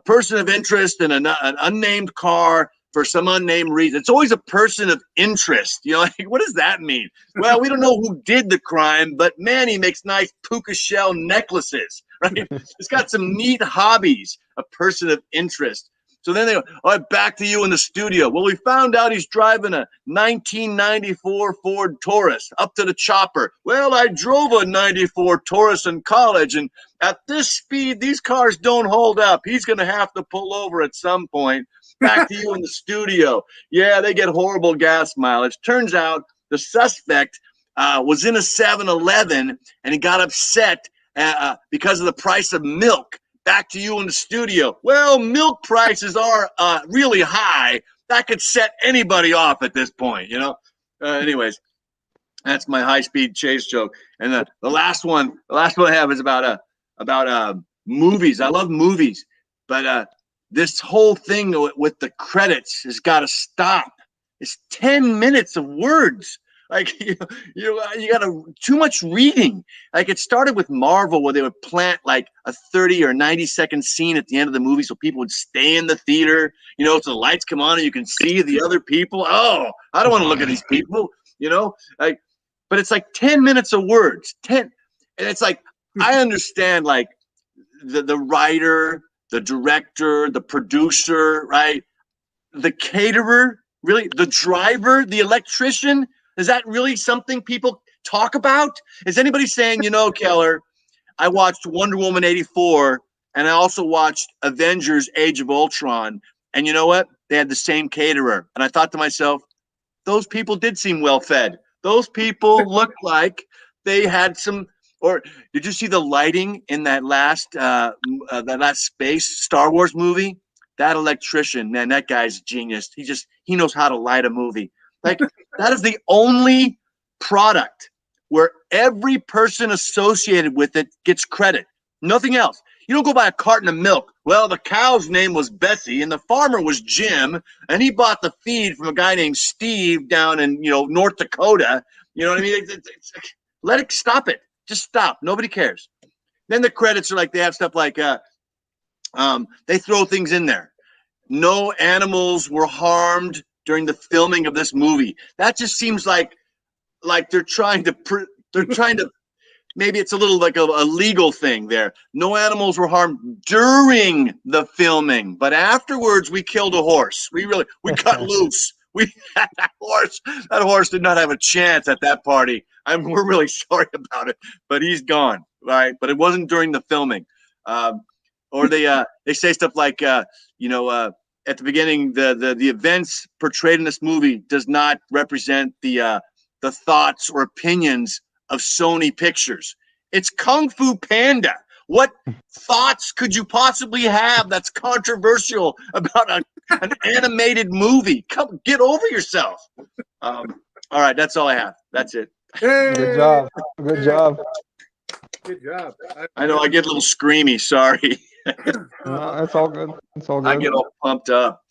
person of interest in an unnamed car for some unnamed reason. It's always a person of interest. You know, like, what does that mean? Well, we don't know who did the crime, but man, he makes nice puka shell necklaces, right? It's got some neat hobbies, a person of interest. So then they go, all right, back to you in the studio. Well, we found out he's driving a 1994 Ford Taurus up to the chopper. Well, I drove a 94 Taurus in college, and at this speed, these cars don't hold up. He's going to have to pull over at some point. Back to you in the studio. Yeah, they get horrible gas mileage. Turns out the suspect was in a 7-Eleven, and he got upset because of the price of milk. Back to you in the studio. Well, milk prices are really high. That could set anybody off at this point, you know. Anyways, that's my high-speed chase joke. And the last one I have is about movies. I love movies, but this whole thing with the credits has got to stop. It's 10 minutes of words. Like, you got too much reading. Like, it started with Marvel, where they would plant like a 30 or 90-second scene at the end of the movie so people would stay in the theater, you know, so the lights come on and you can see the other people. Oh, I don't want to look at these people, you know, like, but it's like 10 minutes of words, 10. And it's like, I understand, like, the writer, the director, the producer, right? The caterer, really, the driver, the electrician. Is that really something people talk about? Is anybody saying, you know, Keller, I watched Wonder Woman 84, and I also watched Avengers Age of Ultron, and you know what? They had the same caterer. And I thought to myself, those people did seem well fed. Those people looked like they had some. Or did you see the lighting in that last space Star Wars movie? That electrician, man, that guy's a genius. He knows how to light a movie. Like, that is the only product where every person associated with it gets credit. Nothing else. You don't go buy a carton of milk. Well, the cow's name was Bessie, and the farmer was Jim, and he bought the feed from a guy named Steve down in, you know, North Dakota. You know what I mean? Let it stop it. Just stop. Nobody cares. Then the credits are like, they have stuff like they throw things in there. No animals were harmed during the filming of this movie. That just seems like they're trying to maybe it's a little like a legal thing there. No animals were harmed during the filming, but afterwards we killed a horse. We cut loose. That horse did not have a chance at that party. We're really sorry about it, but he's gone, right? But it wasn't during the filming. Or they say stuff like, at the beginning, the events portrayed in this movie does not represent the thoughts or opinions of Sony Pictures. It's Kung Fu Panda. What thoughts could you possibly have that's controversial about an animated movie? Come, get over yourself. All right, that's all I have. That's it. Hey! Good job. Good job. Good job. I know I get a little screamy. Sorry. No, it's all good. It's all good. I get all pumped up.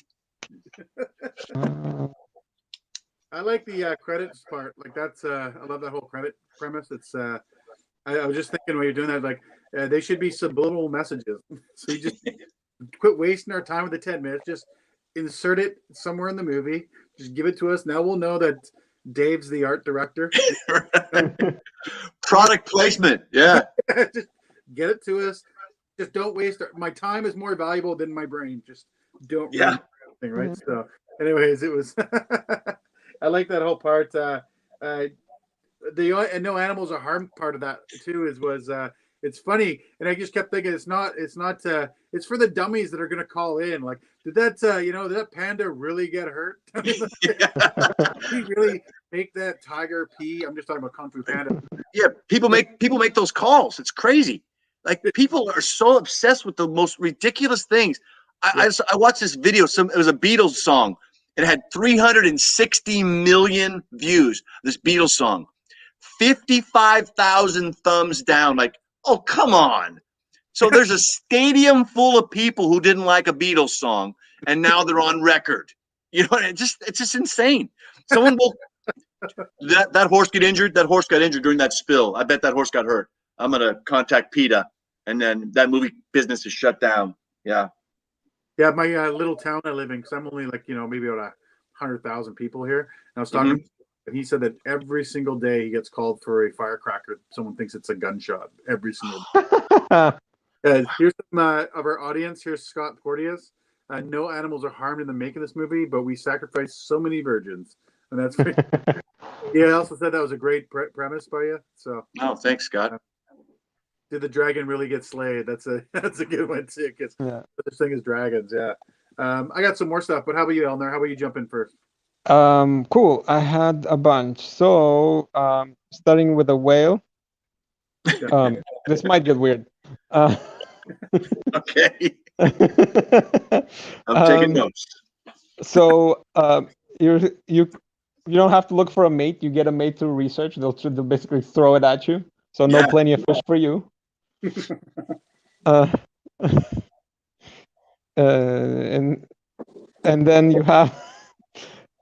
I like the credits part. Like, that's I love that whole credit premise. It's I was just thinking while you're doing that, like, they should be subliminal messages. So you just quit wasting our time with the 10 minutes. Just insert it somewhere in the movie. Just give it to us. Now we'll know that Dave's the art director. Product placement. Yeah. Just get it to us. Just don't waste my time is more valuable than my brain. Just don't ruin anything, right? So anyways, it was I like that whole part. The and no animals are harmed part of that too was it's funny, and I just kept thinking it's for the dummies that are gonna call in. Like, did that did that panda really get hurt? Did he really make that tiger pee? I'm just talking about Kung Fu Panda. Yeah, people make those calls. It's crazy. Like, people are so obsessed with the most ridiculous things. I watched this video. It was a Beatles song. It had 360 million views. This Beatles song, 55,000 thumbs down. Like, oh, come on. So there's a stadium full of people who didn't like a Beatles song, and now they're on record. You know, it's just insane. Someone will that horse get injured. That horse got injured during that spill. I bet that horse got hurt. I'm gonna contact PETA, and then that movie business is shut down. Yeah. Yeah, my little town I live in, because I'm only like, maybe about 100,000 people here. And I was talking, and he said that every single day he gets called for a firecracker. Someone thinks it's a gunshot every single day. Here's some of our audience. Here's Scott Porteous. No animals are harmed in the making of this movie, but we sacrificed so many virgins. And that's great. Yeah, I also said that was a great premise by you. So, oh, thanks, Scott. Did the dragon really get slayed? That's a good one too. Because this thing is dragons. Yeah. I got some more stuff, but how about you, Elner? How about you jump in first? Cool. I had a bunch. So, starting with a whale. This might get weird. Okay. I'm taking notes. So, you don't have to look for a mate. You get a mate through research. They'll basically throw it at you. So no plenty of fish for you. And then you have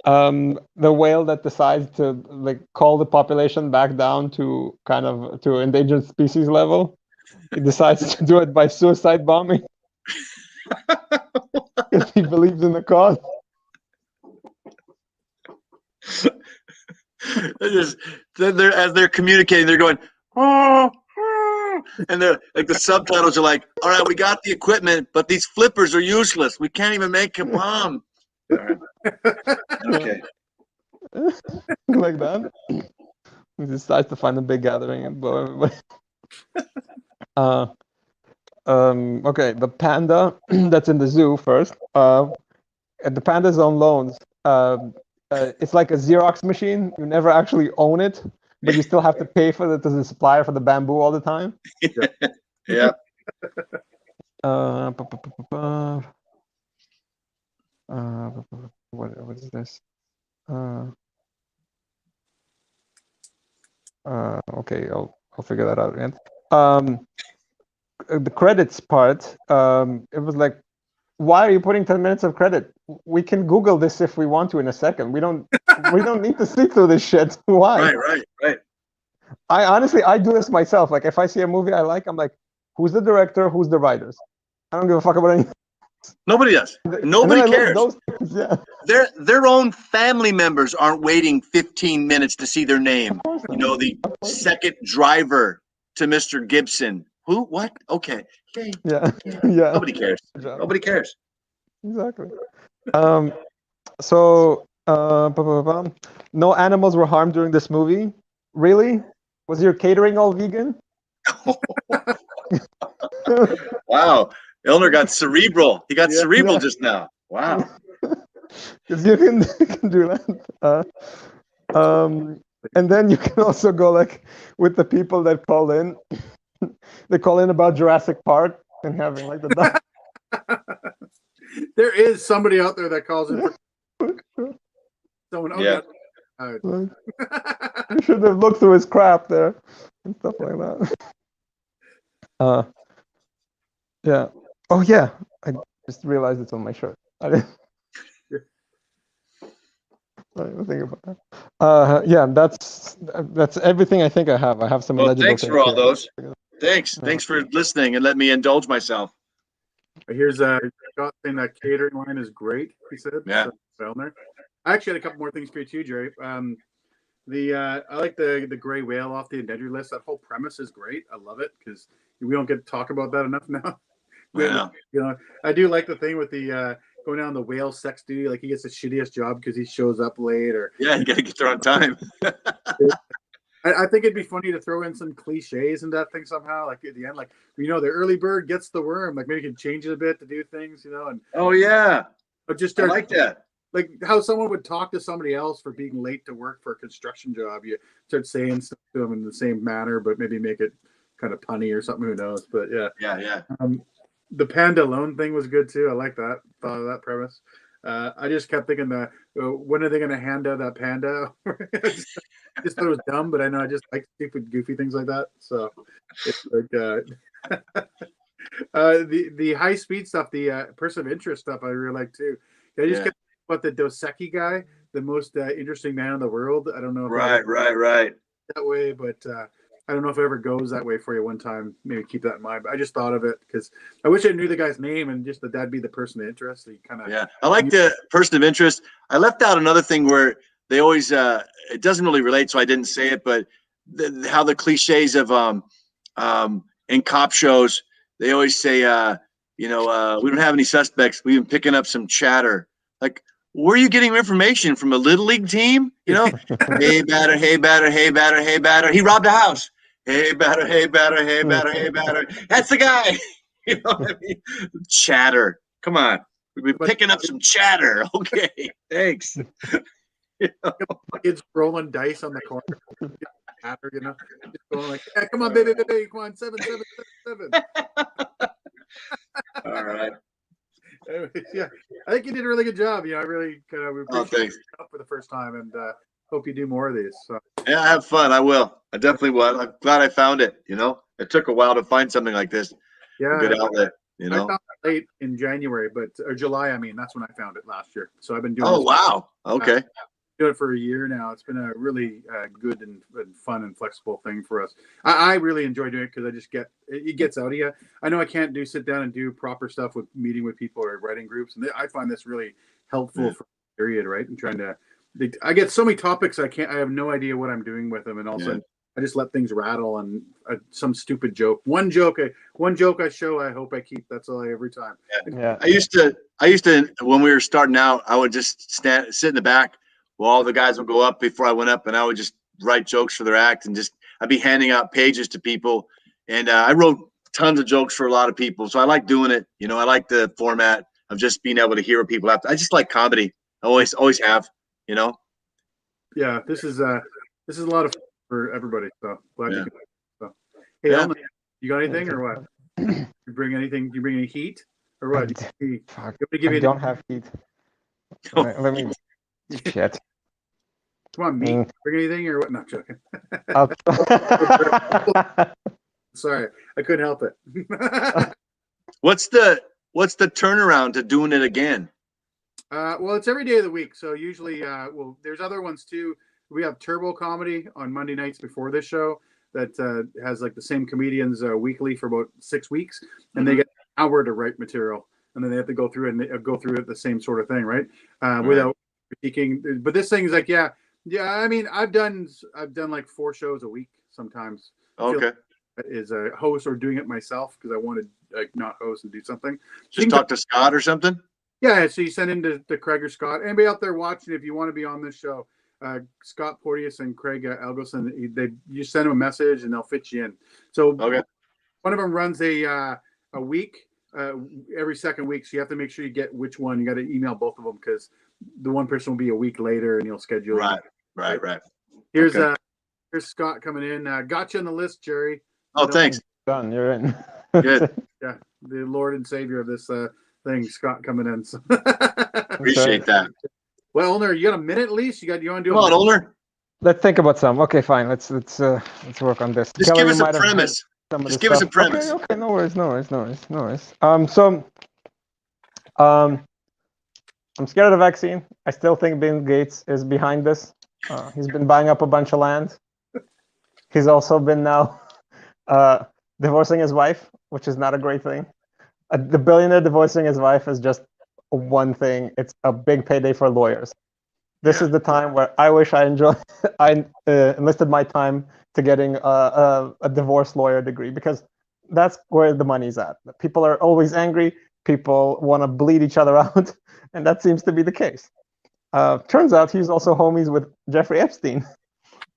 the whale that decides to like call the population back down to kind of to endangered species level. He decides to do it by suicide bombing. He believes in the cause. As they're communicating, they're going, oh, and they're like the subtitles are like, all right, we got the equipment, but these flippers are useless. We can't even make a bomb. All right. Okay. Like that. He decides to find a big gathering and blow everybody. Okay, the panda that's in the zoo first. The panda's on loans. It's like a Xerox machine. You never actually own it, but you still have to pay for to the supplier for the bamboo all the time. Yeah. What is this? Okay, I'll figure that out again. The credits part. It was like, why are you putting 10 minutes of credit? We can Google this if we want to in a second. We don't need to see through this shit. Why? Right. I honestly do this myself. Like if I see a movie I like, I'm like, who's the director? Who's the writers? I don't give a fuck about anything. Nobody does. Nobody cares. Those things, yeah. Their own family members aren't waiting 15 minutes to see their name. You know, the second driver to Mr. Gibson. Who? What? Okay. Yeah. Nobody cares. Nobody cares. Exactly. So, no animals were harmed during this movie. Really? Was your catering all vegan? Wow. Elner got cerebral. He got cerebral just now. Wow. Because you can do that. And then you can also go like with the people that call in. They call in about Jurassic Park and having like the. There is somebody out there that calls in for someone. Yeah. You should have looked through his crap there and stuff like that. Yeah. Oh yeah. I just realized it's on my shirt. I didn't think about that. Yeah, that's everything I think I have. I have some illegible thanks things for all here. those. Thanks for listening and let me indulge myself. Here's Scott saying that catering line is great. He said, Yeah. I actually had a couple more things for you too, Jerry. I like the gray whale off the endangered list. That whole premise is great. I love it because we don't get to talk about that enough now. Yeah. You know, I do like the thing with the going down the whale sex duty. Like he gets the shittiest job because he shows up late, or Yeah, you gotta get there on time. I think it'd be funny to throw in some cliches in that thing somehow. Like at the end, like the early bird gets the worm. Like maybe you can change it a bit to do things, and Oh yeah. but just I start like that. like how someone would talk to somebody else for being late to work for a construction job. You start saying stuff to them in the same manner, but maybe make it kind of punny or something. Who knows? But yeah. Yeah. The panda loan thing was good too. I like that. Thought of that premise. I just kept thinking that when are they going to hand out that panda? just thought it was dumb, but I know I just like stupid, goofy things like that. So it's like the high speed stuff, the person of interest stuff, I really like too. I just kept But the Dos Equis guy, the most interesting man in the world. I don't know if Right. that way, but I don't know if it ever goes that way for you one time. Maybe keep that in mind. But I just thought of it because I wish I knew the guy's name and just that'd be the person of interest. So you kind of Yeah, I like the person of interest. I left out another thing where they always it doesn't really relate, so I didn't say it, but how the cliches of in cop shows, they always say we don't have any suspects. We've been picking up some chatter. Like, where are you getting your information from? A little league team? Hey batter, hey batter, hey batter, hey batter. He robbed a house. Hey batter, hey batter, hey batter, hey batter. That's the guy. You know what I mean? Chatter. Come on. We've been picking up some chatter. Okay, thanks. kids rolling dice on the corner. Just going like, yeah, come on, baby, come on, 7, 7, 7, 7. All right. Yeah, I think you did a really good job. I really kind of appreciate it for the first time, and hope you do more of these. So. Yeah, have fun. I will. I definitely will. I'm glad I found it. It took a while to find something like this. Yeah, a good outlet. I found it late in January, or July. I mean, that's when I found it last year. So I've been doing. Oh wow! Okay. Doing it for a year now. It's been a really good and fun and flexible thing for us. I really enjoy doing it because I just it gets out of you. I know I can't sit down and do proper stuff with meeting with people or writing groups, and I find this really helpful for the period, right? And trying to, I get so many topics I have no idea what I'm doing with them, and all of a sudden I just let things rattle and some stupid joke. One joke I show. I hope I keep. That's all every time. Yeah. I used to when we were starting out, I would just sit in the back. Well, all the guys would go up before I went up, and I would just write jokes for their act, and I'd be handing out pages to people, and I wrote tons of jokes for a lot of people. So I like doing it. I like the format of just being able to hear what people have. I just like comedy. I always have. Yeah, this is a lot of fun for everybody. So glad you. So, hey, Ellen, you got anything or what? You bring anything? Do you bring any heat or what? I don't have heat. Let me. Shit. Come on, meat. Bring anything or what? Not joking. Sorry, I couldn't help it. What's the turnaround to doing it again? Well, it's every day of the week. So usually, there's other ones too. We have Turbo Comedy on Monday nights before this show that has like the same comedians weekly for about 6 weeks, and they get an hour to write material, and then they have to go through it the same sort of thing, right? Without critiquing. But this thing is like, yeah. I mean, I've done like 4 shows a week sometimes. Okay. Is a host or doing it myself because I wanted like not host and do something. Just talk to Scott or something. Yeah, so you send in to Craig or Scott. Anybody out there watching, if you want to be on this show, Scott Porteous and Craig Elgoson, you send them a message and they'll fit you in. So one of them runs a week every second week, so you have to make sure you get which one. You got to email both of them because the one person will be a week later and you'll schedule. Right. Here's Scott coming in. Got you on the list, Jerry. Oh, thanks. Done. You're in. Good. Yeah, the Lord and Savior of this thing, Scott coming in. So. Appreciate that. Well, Ulner, you got a minute at least? You want to do? Come on, Ulner. Let's think about some. Okay, fine. Let's work on this. Just give us a premise. Just give us a premise. Okay. No worries. I'm scared of the vaccine. I still think Bill Gates is behind this. He's been buying up a bunch of land. He's also been now divorcing his wife, which is not a great thing. The billionaire divorcing his wife is just one thing. It's a big payday for lawyers. This is the time where I wish I enlisted my time to getting a divorce lawyer degree, because that's where the money's at. People are always angry. People want to bleed each other out, and that seems to be the case. Turns out he's also homies with Jeffrey Epstein,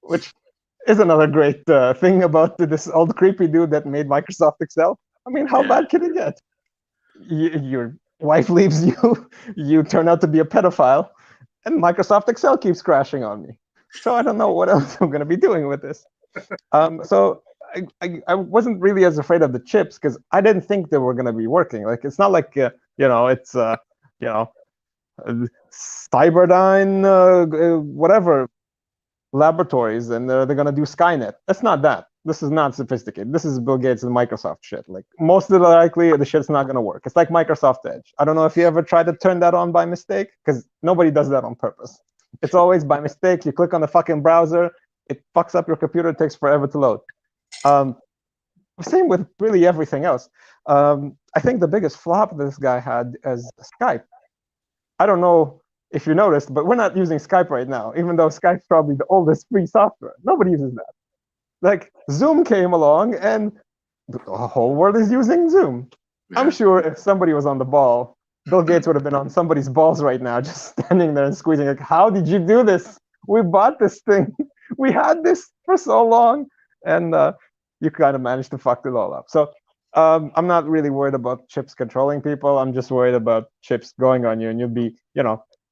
which is another great thing about this old creepy dude that made Microsoft Excel. I mean, how bad can it get? Your wife leaves you, you turn out to be a pedophile, and Microsoft Excel keeps crashing on me. So I don't know what else I'm going to be doing with this. So I wasn't really as afraid of the chips because I didn't think they were going to be working. Like, it's not like, it's, Cyberdyne, whatever, laboratories, and they're going to do Skynet. That's not that. This is not sophisticated. This is Bill Gates and Microsoft shit. Like most of the likely, the shit's not gonna work. It's like Microsoft Edge. I don't know if you ever tried to turn that on by mistake, because nobody does that on purpose. It's always by mistake. You click on the fucking browser, it fucks up your computer. It takes forever to load. Same with really everything else. I think the biggest flop this guy had is Skype. I don't know if you noticed, but we're not using Skype right now, even though Skype's probably the oldest free software. Nobody uses that. Like Zoom came along and the whole world is using Zoom. Yeah. I'm sure if somebody was on the ball, Bill Gates would have been on somebody's balls right now, just standing there and squeezing like, how did you do this? We bought this thing. We had this for so long. And you kind of managed to fuck it all up. So I'm not really worried about chips controlling people. I'm just worried about chips going on you, and you'll be,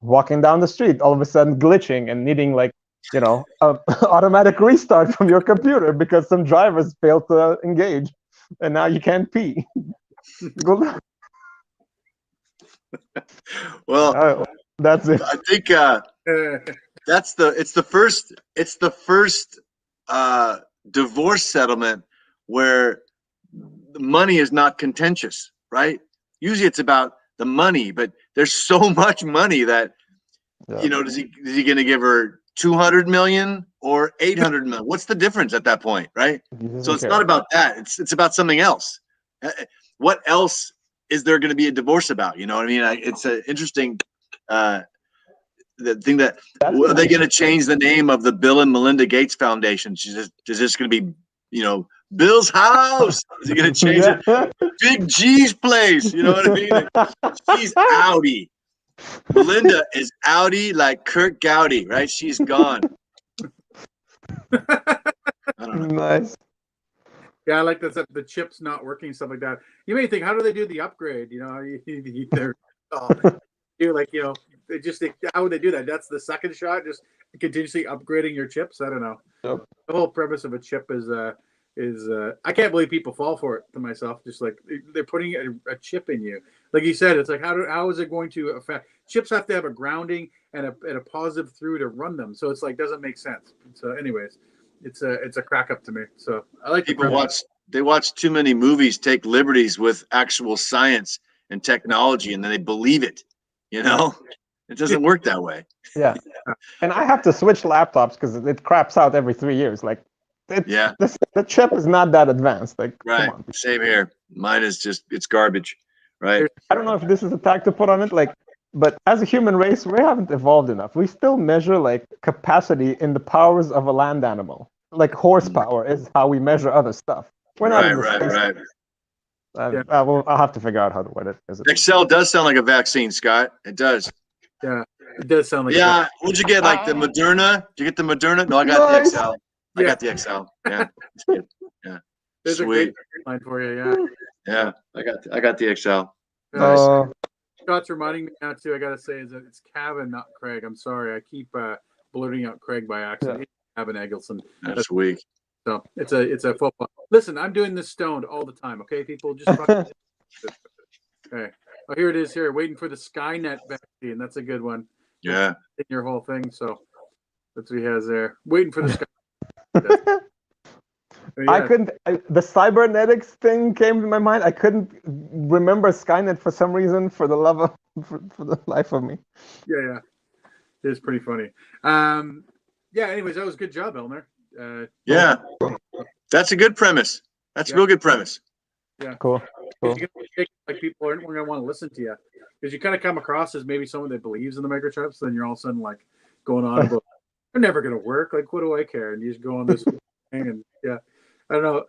walking down the street, all of a sudden glitching and needing like, automatic restart from your computer because some drivers failed to engage, and now you can't pee. Well, that's it. I think it's the first divorce settlement where the money is not contentious, right? Usually it's about the money, but there's so much money that is he going to give her 200 million or 800 million? What's the difference at that point, right? So it's not about that. It's about something else. What else is there going to be a divorce about? You know what I mean? It's an interesting the thing that are they going to change the name of the Bill and Melinda Gates Foundation? Is this going to be, Bill's house? Is he going to change it? Big G's place. You know what I mean? She's outie. Melinda is outie like Kurt Gowdy, right? She's gone. I don't know. Nice. Yeah, I like the chips not working, stuff like that. You may think, how do they do the upgrade? They're how would they do that? That's the second shot, just continuously upgrading your chips. I don't know. Yep. The whole premise of a chip is I can't believe people fall for it. To myself, just like they're putting a chip in you. Like you said, it's like how is it going to affect? Chips have to have a grounding and a positive through to run them. So it's like doesn't make sense. So, anyways, it's a crack up to me. So I like people watch too many movies, take liberties with actual science and technology, and then they believe it. It doesn't work that way. Yeah, and I have to switch laptops because it craps out every 3 years. Like, the chip is not that advanced. Like, right. Come on. Same here. Mine is it's garbage. Right. I don't know if this is a tag to put on it, but as a human race, we haven't evolved enough. We still measure like capacity in the powers of a land animal. Like horsepower is how we measure other stuff. We're not in the space. Right. I'll have to figure out how to word it. Excel does sound like a vaccine, Scott. It does. Yeah, it does sound like. Yeah. What'd you get? Like the Moderna? Did you get the Moderna? No, I got the XL. I got the XL. Yeah. Yeah. There's Sweet. a great line for you. Yeah. Yeah. I got the XL. Nice. Scott's reminding me now too. I gotta say, is that it's Cavan, not Craig. I'm sorry. I keep blurting out Craig by accident. Yeah. Cavan Eggleston. That's weak. So it's a football. Listen, I'm doing this stoned all the time. Okay, people, just fucking. Okay. Oh, here it is. Here, waiting for the Skynet vaccine. That's a good one. Yeah. In your whole thing. So that's what he has there. Waiting for the Skynet. Yeah. The cybernetics thing came to my mind. I couldn't remember Skynet for some reason, for the life of me. Yeah. It's pretty funny. Yeah, anyways, that was a good job, Elmer. Yeah. That's a good premise. That's a real good premise. Yeah. Cool. Like people aren't going to want to listen to you because you kind of come across as maybe someone that believes in the microchips. Then you're all of a sudden like going on about they're never going to work. Like, what do I care? And you just go on this thing and yeah. I don't know.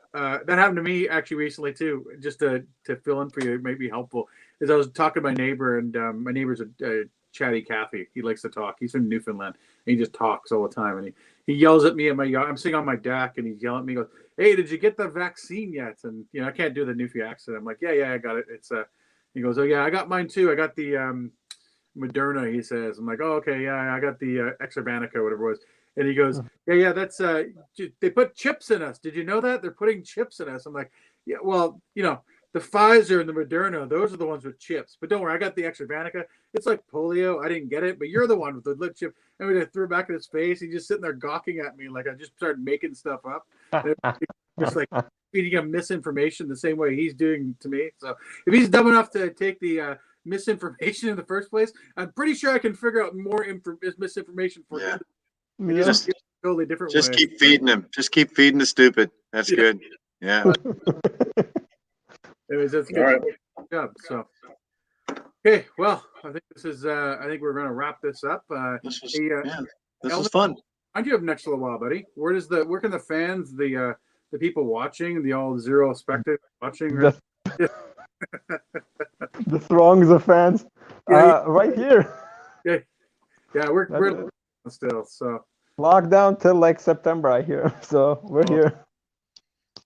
That happened to me actually recently too. Just to fill in for you, it might be helpful. Is I was talking to my neighbor, and my neighbor's a chatty Cathy. He likes to talk. He's from Newfoundland, and he just talks all the time. And he yells at me at my yard. I'm sitting on my deck, and he's yelling at me. He goes, "Hey, did you get the vaccine yet?" And I can't do the Newfie accent. I'm like, "Yeah, I got it." It's He goes, "Oh yeah, I got mine too. I got the Moderna." He says. I'm like, "Oh okay, yeah, I got the Exerbanica, whatever it was." And he goes, yeah, that's they put chips in us. Did you know that? They're putting chips in us. I'm like, yeah, well, the Pfizer and the Moderna, those are the ones with chips. But don't worry, I got the Exerbanica. It's like polio. I didn't get it, but you're the one with the lip chip. And we threw it back in his face. He's just sitting there gawking at me like I just started making stuff up. just like feeding him misinformation the same way he's doing to me. So if he's dumb enough to take the misinformation in the first place, I'm pretty sure I can figure out more misinformation for him. Yeah. Just totally different. Just way. keep feeding him. Just keep feeding the stupid. That's good. Yeah. Anyways, that's good. All right. Good job. So, okay, well, I think this is. I think we're going to wrap this up. This was, hey, this was fun. Find you up next little while, buddy. Where can the fans, the people watching, the all zero spectators watching, The throngs of fans, right here. Yeah, we're still so Lockdown till like September, I hear. So we're here.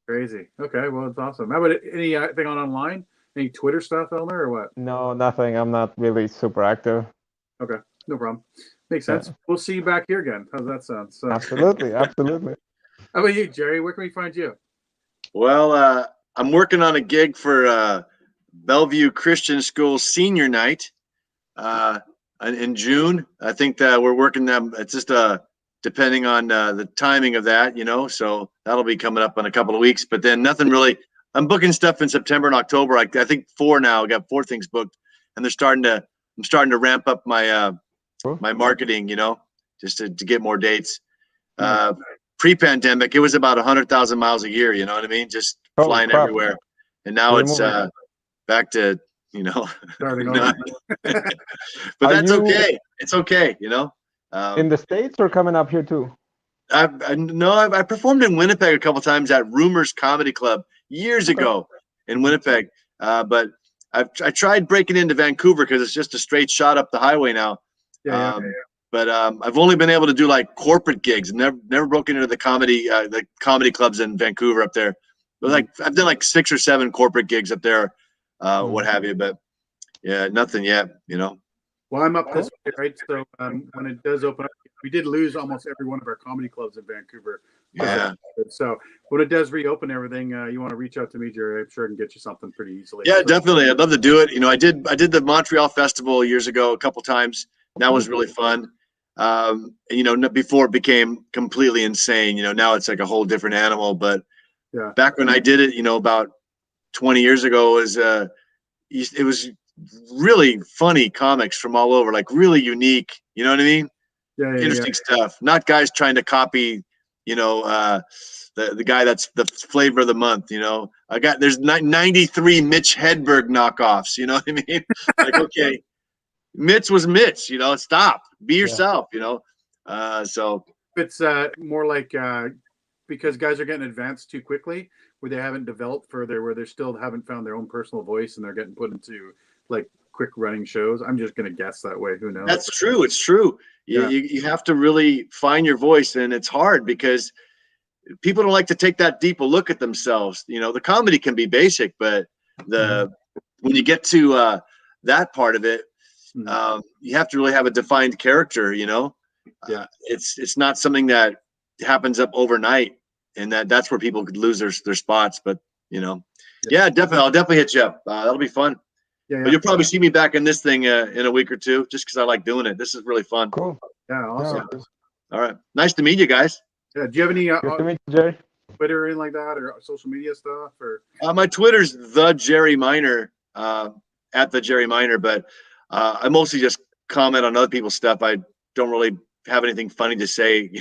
crazy. Okay, well, it's awesome. How about anything online? Any Twitter stuff, Elmer, or what? No, nothing. I'm not really super active. Okay, no problem. Makes sense. We'll see you back here again. How's that sound? So, Absolutely, absolutely. how about you, Jerry? Where can we find you? Well, I'm working on a gig for Bellevue Christian School Senior Night in June. I think that we're working them. It's just depending on the timing of that, So that'll be coming up in a couple of weeks. But then nothing really. I'm booking stuff in September and October. I think 4 now. I got 4 things booked, and I'm starting to ramp up my my marketing, just to get more dates. Pre-pandemic, it was about 100,000 miles a year. You know what I mean? Just flying everywhere. And now it's back to Starting but that's okay. It's okay. In the States or coming up here too? I performed in Winnipeg a couple times at Rumors Comedy Club years ago in Winnipeg. But I tried breaking into Vancouver because it's just a straight shot up the highway now. But I've only been able to do like corporate gigs. Never broken into the comedy clubs in Vancouver up there. But like I've done like 6 or 7 corporate gigs up there, what have you. But yeah, nothing yet. Well, I'm up this way, right? So when it does open up, we did lose almost every one of our comedy clubs in Vancouver. Yeah. So when it does reopen everything, you want to reach out to me, Jerry. I'm sure I can get you something pretty easily. Yeah, definitely. I'd love to do it. I did the Montreal Festival years ago a couple times. That was really fun. Before it became completely insane. Now it's like a whole different animal. But back when I did it, about 20 years ago, it was really funny comics from all over, like really unique. You know what I mean? Interesting stuff. Not guys trying to copy, the guy that's the flavor of the month. There's 93 Mitch Hedberg knockoffs. You know what I mean? Like, okay, Mitch was Mitch. Stop. Be yourself. So it's more like because guys are getting advanced too quickly, where they haven't developed further, where they still haven't found their own personal voice, and they're getting put into like quick running shows. I'm just gonna guess that way. Who knows? That's true. It's true. You have to really find your voice, and it's hard because people don't like to take that deep a look at themselves. The comedy can be basic, but when you get to that part of it, you have to really have a defined character. It's not something that happens up overnight, and that's where people could lose their spots. But definitely, I'll definitely hit you up. That'll be fun. But you'll probably see me back in this thing in a week or two, just because I like doing it. This is really fun. Cool. Yeah, awesome. All right, nice to meet you guys. Yeah, do you have any Good to meet you, Jerry. Twitter or anything like that, or social media stuff, or? My Twitter's the Jerry Miner, at the Jerry Miner, but I mostly just comment on other people's stuff. I don't really have anything funny to say,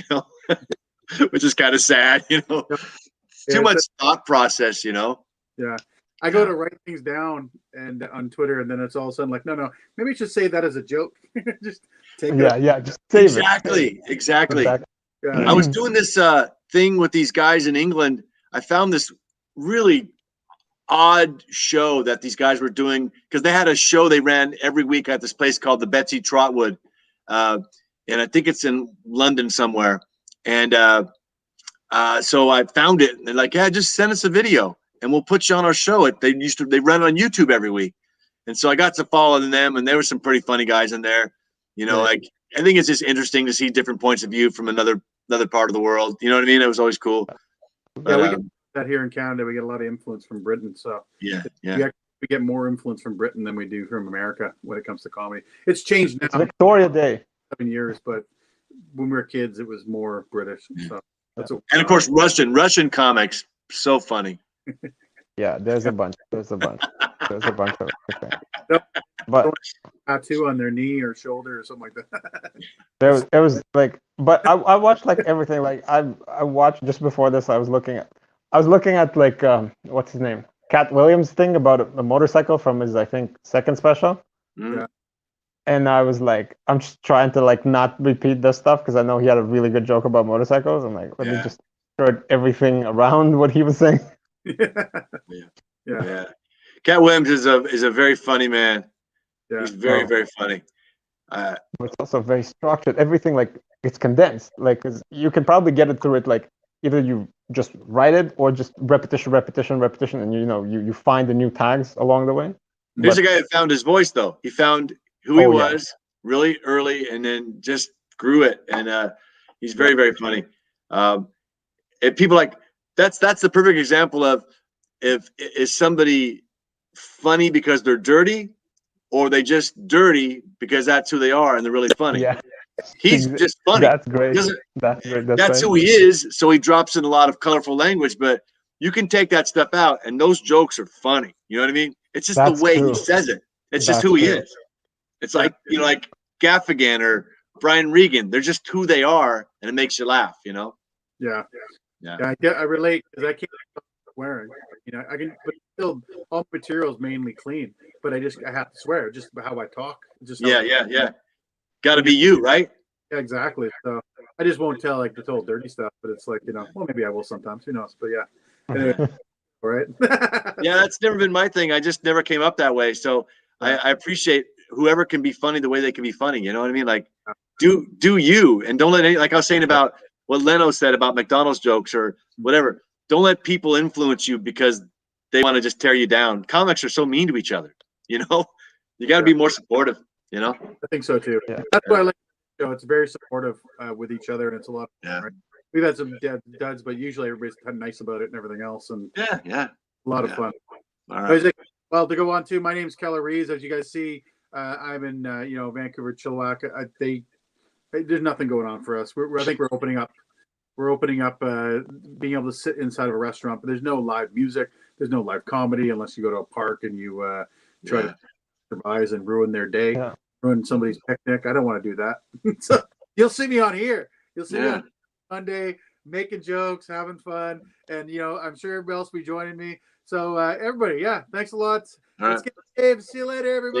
which is kind of sad, Too much thought process, Yeah. I go to write things down and on Twitter, and then it's all of a sudden like, no, maybe you should say that as a joke. Just take it. Just save exactly. Yeah. I was doing this thing with these guys in England. I found this really odd show that these guys were doing because they had a show they ran every week at this place called the Betsy Trotwood, and I think it's in London somewhere. And so I found it, and they're like, "Yeah, just send us a video, and we'll put you on our show." They run it on YouTube every week, and so I got to follow them, and there were some pretty funny guys in there. Like I think it's just interesting to see different points of view from another part of the world. You know what I mean? It was always cool. But, we get that here in Canada. We get a lot of influence from Britain, so we get more influence from Britain than we do from America when it comes to comedy. It's changed now. It's Victoria Day. 7 years, but when we were kids, it was more British. So that's and of course Russian comics. so funny. Yeah, there's a bunch. There's a bunch. There's a bunch of everything. Nope. But Tattoo on their knee or shoulder or something like that. there was like, but I watched like everything. Like I watched just before this. I was looking at like what's his name, Cat Williams thing about a motorcycle from his, I think, second special. Mm. Yeah. And I was like, I'm just trying to like not repeat this stuff because I know he had a really good joke about motorcycles. I'm like, let me just throw everything around what he was saying. Yeah. Cat Williams is a very funny man. Yeah. He's very funny. But it's also very structured. Everything like it's condensed. Like 'cause you can probably get it through it like either you just write it or just repetition, and you find the new tags along the way. Here's a guy that found his voice though. He found who he was really early and then just grew it. And he's very funny. And people like that's the perfect example of is somebody funny because they're dirty, or they just dirty because that's who they are and they're really funny. Yeah. He's just funny. That's great. That's great. That's who he is. So he drops in a lot of colorful language, but you can take that stuff out and those jokes are funny. You know what I mean? It's just the way he says it. It's just who he is. It's like, like Gaffigan or Brian Regan. They're just who they are and it makes you laugh, Yeah. I relate because I can't stop swearing. I can, but still, all material is mainly clean. But I have to swear, just how I talk. Just Yeah. Got to be you, right? Yeah, exactly. So I just won't tell like the total dirty stuff. But it's like well, maybe I will sometimes. Who knows? But yeah, anyway, all right. Yeah, that's never been my thing. I just never came up that way. So I appreciate whoever can be funny the way they can be funny. You know what I mean? Like, do you, and don't let any, like I was saying about what Leno said about McDonald's jokes or whatever. Don't let people influence you because they want to just tear you down. Comics are so mean to each other. You got to be more supportive. I think so too. Yeah. That's why I like the show. It's very supportive with each other, and it's a lot of fun, right? We've had some duds, but usually everybody's kind of nice about it and everything else, and a lot of fun. All right. Well, to go on to, my name's Keller Reeves. As you guys see, I'm in Vancouver, Chilliwack. There's nothing going on for us. I think we're opening up. We're opening up, being able to sit inside of a restaurant, but there's no live music. There's no live comedy unless you go to a park and you try to improvise and ruin their day, ruin somebody's picnic. I don't want to do that. So you'll see me on here. You'll see me on Monday making jokes, having fun, and I'm sure everybody else will be joining me. So everybody, thanks a lot. Let's get Dave. See you later, everybody.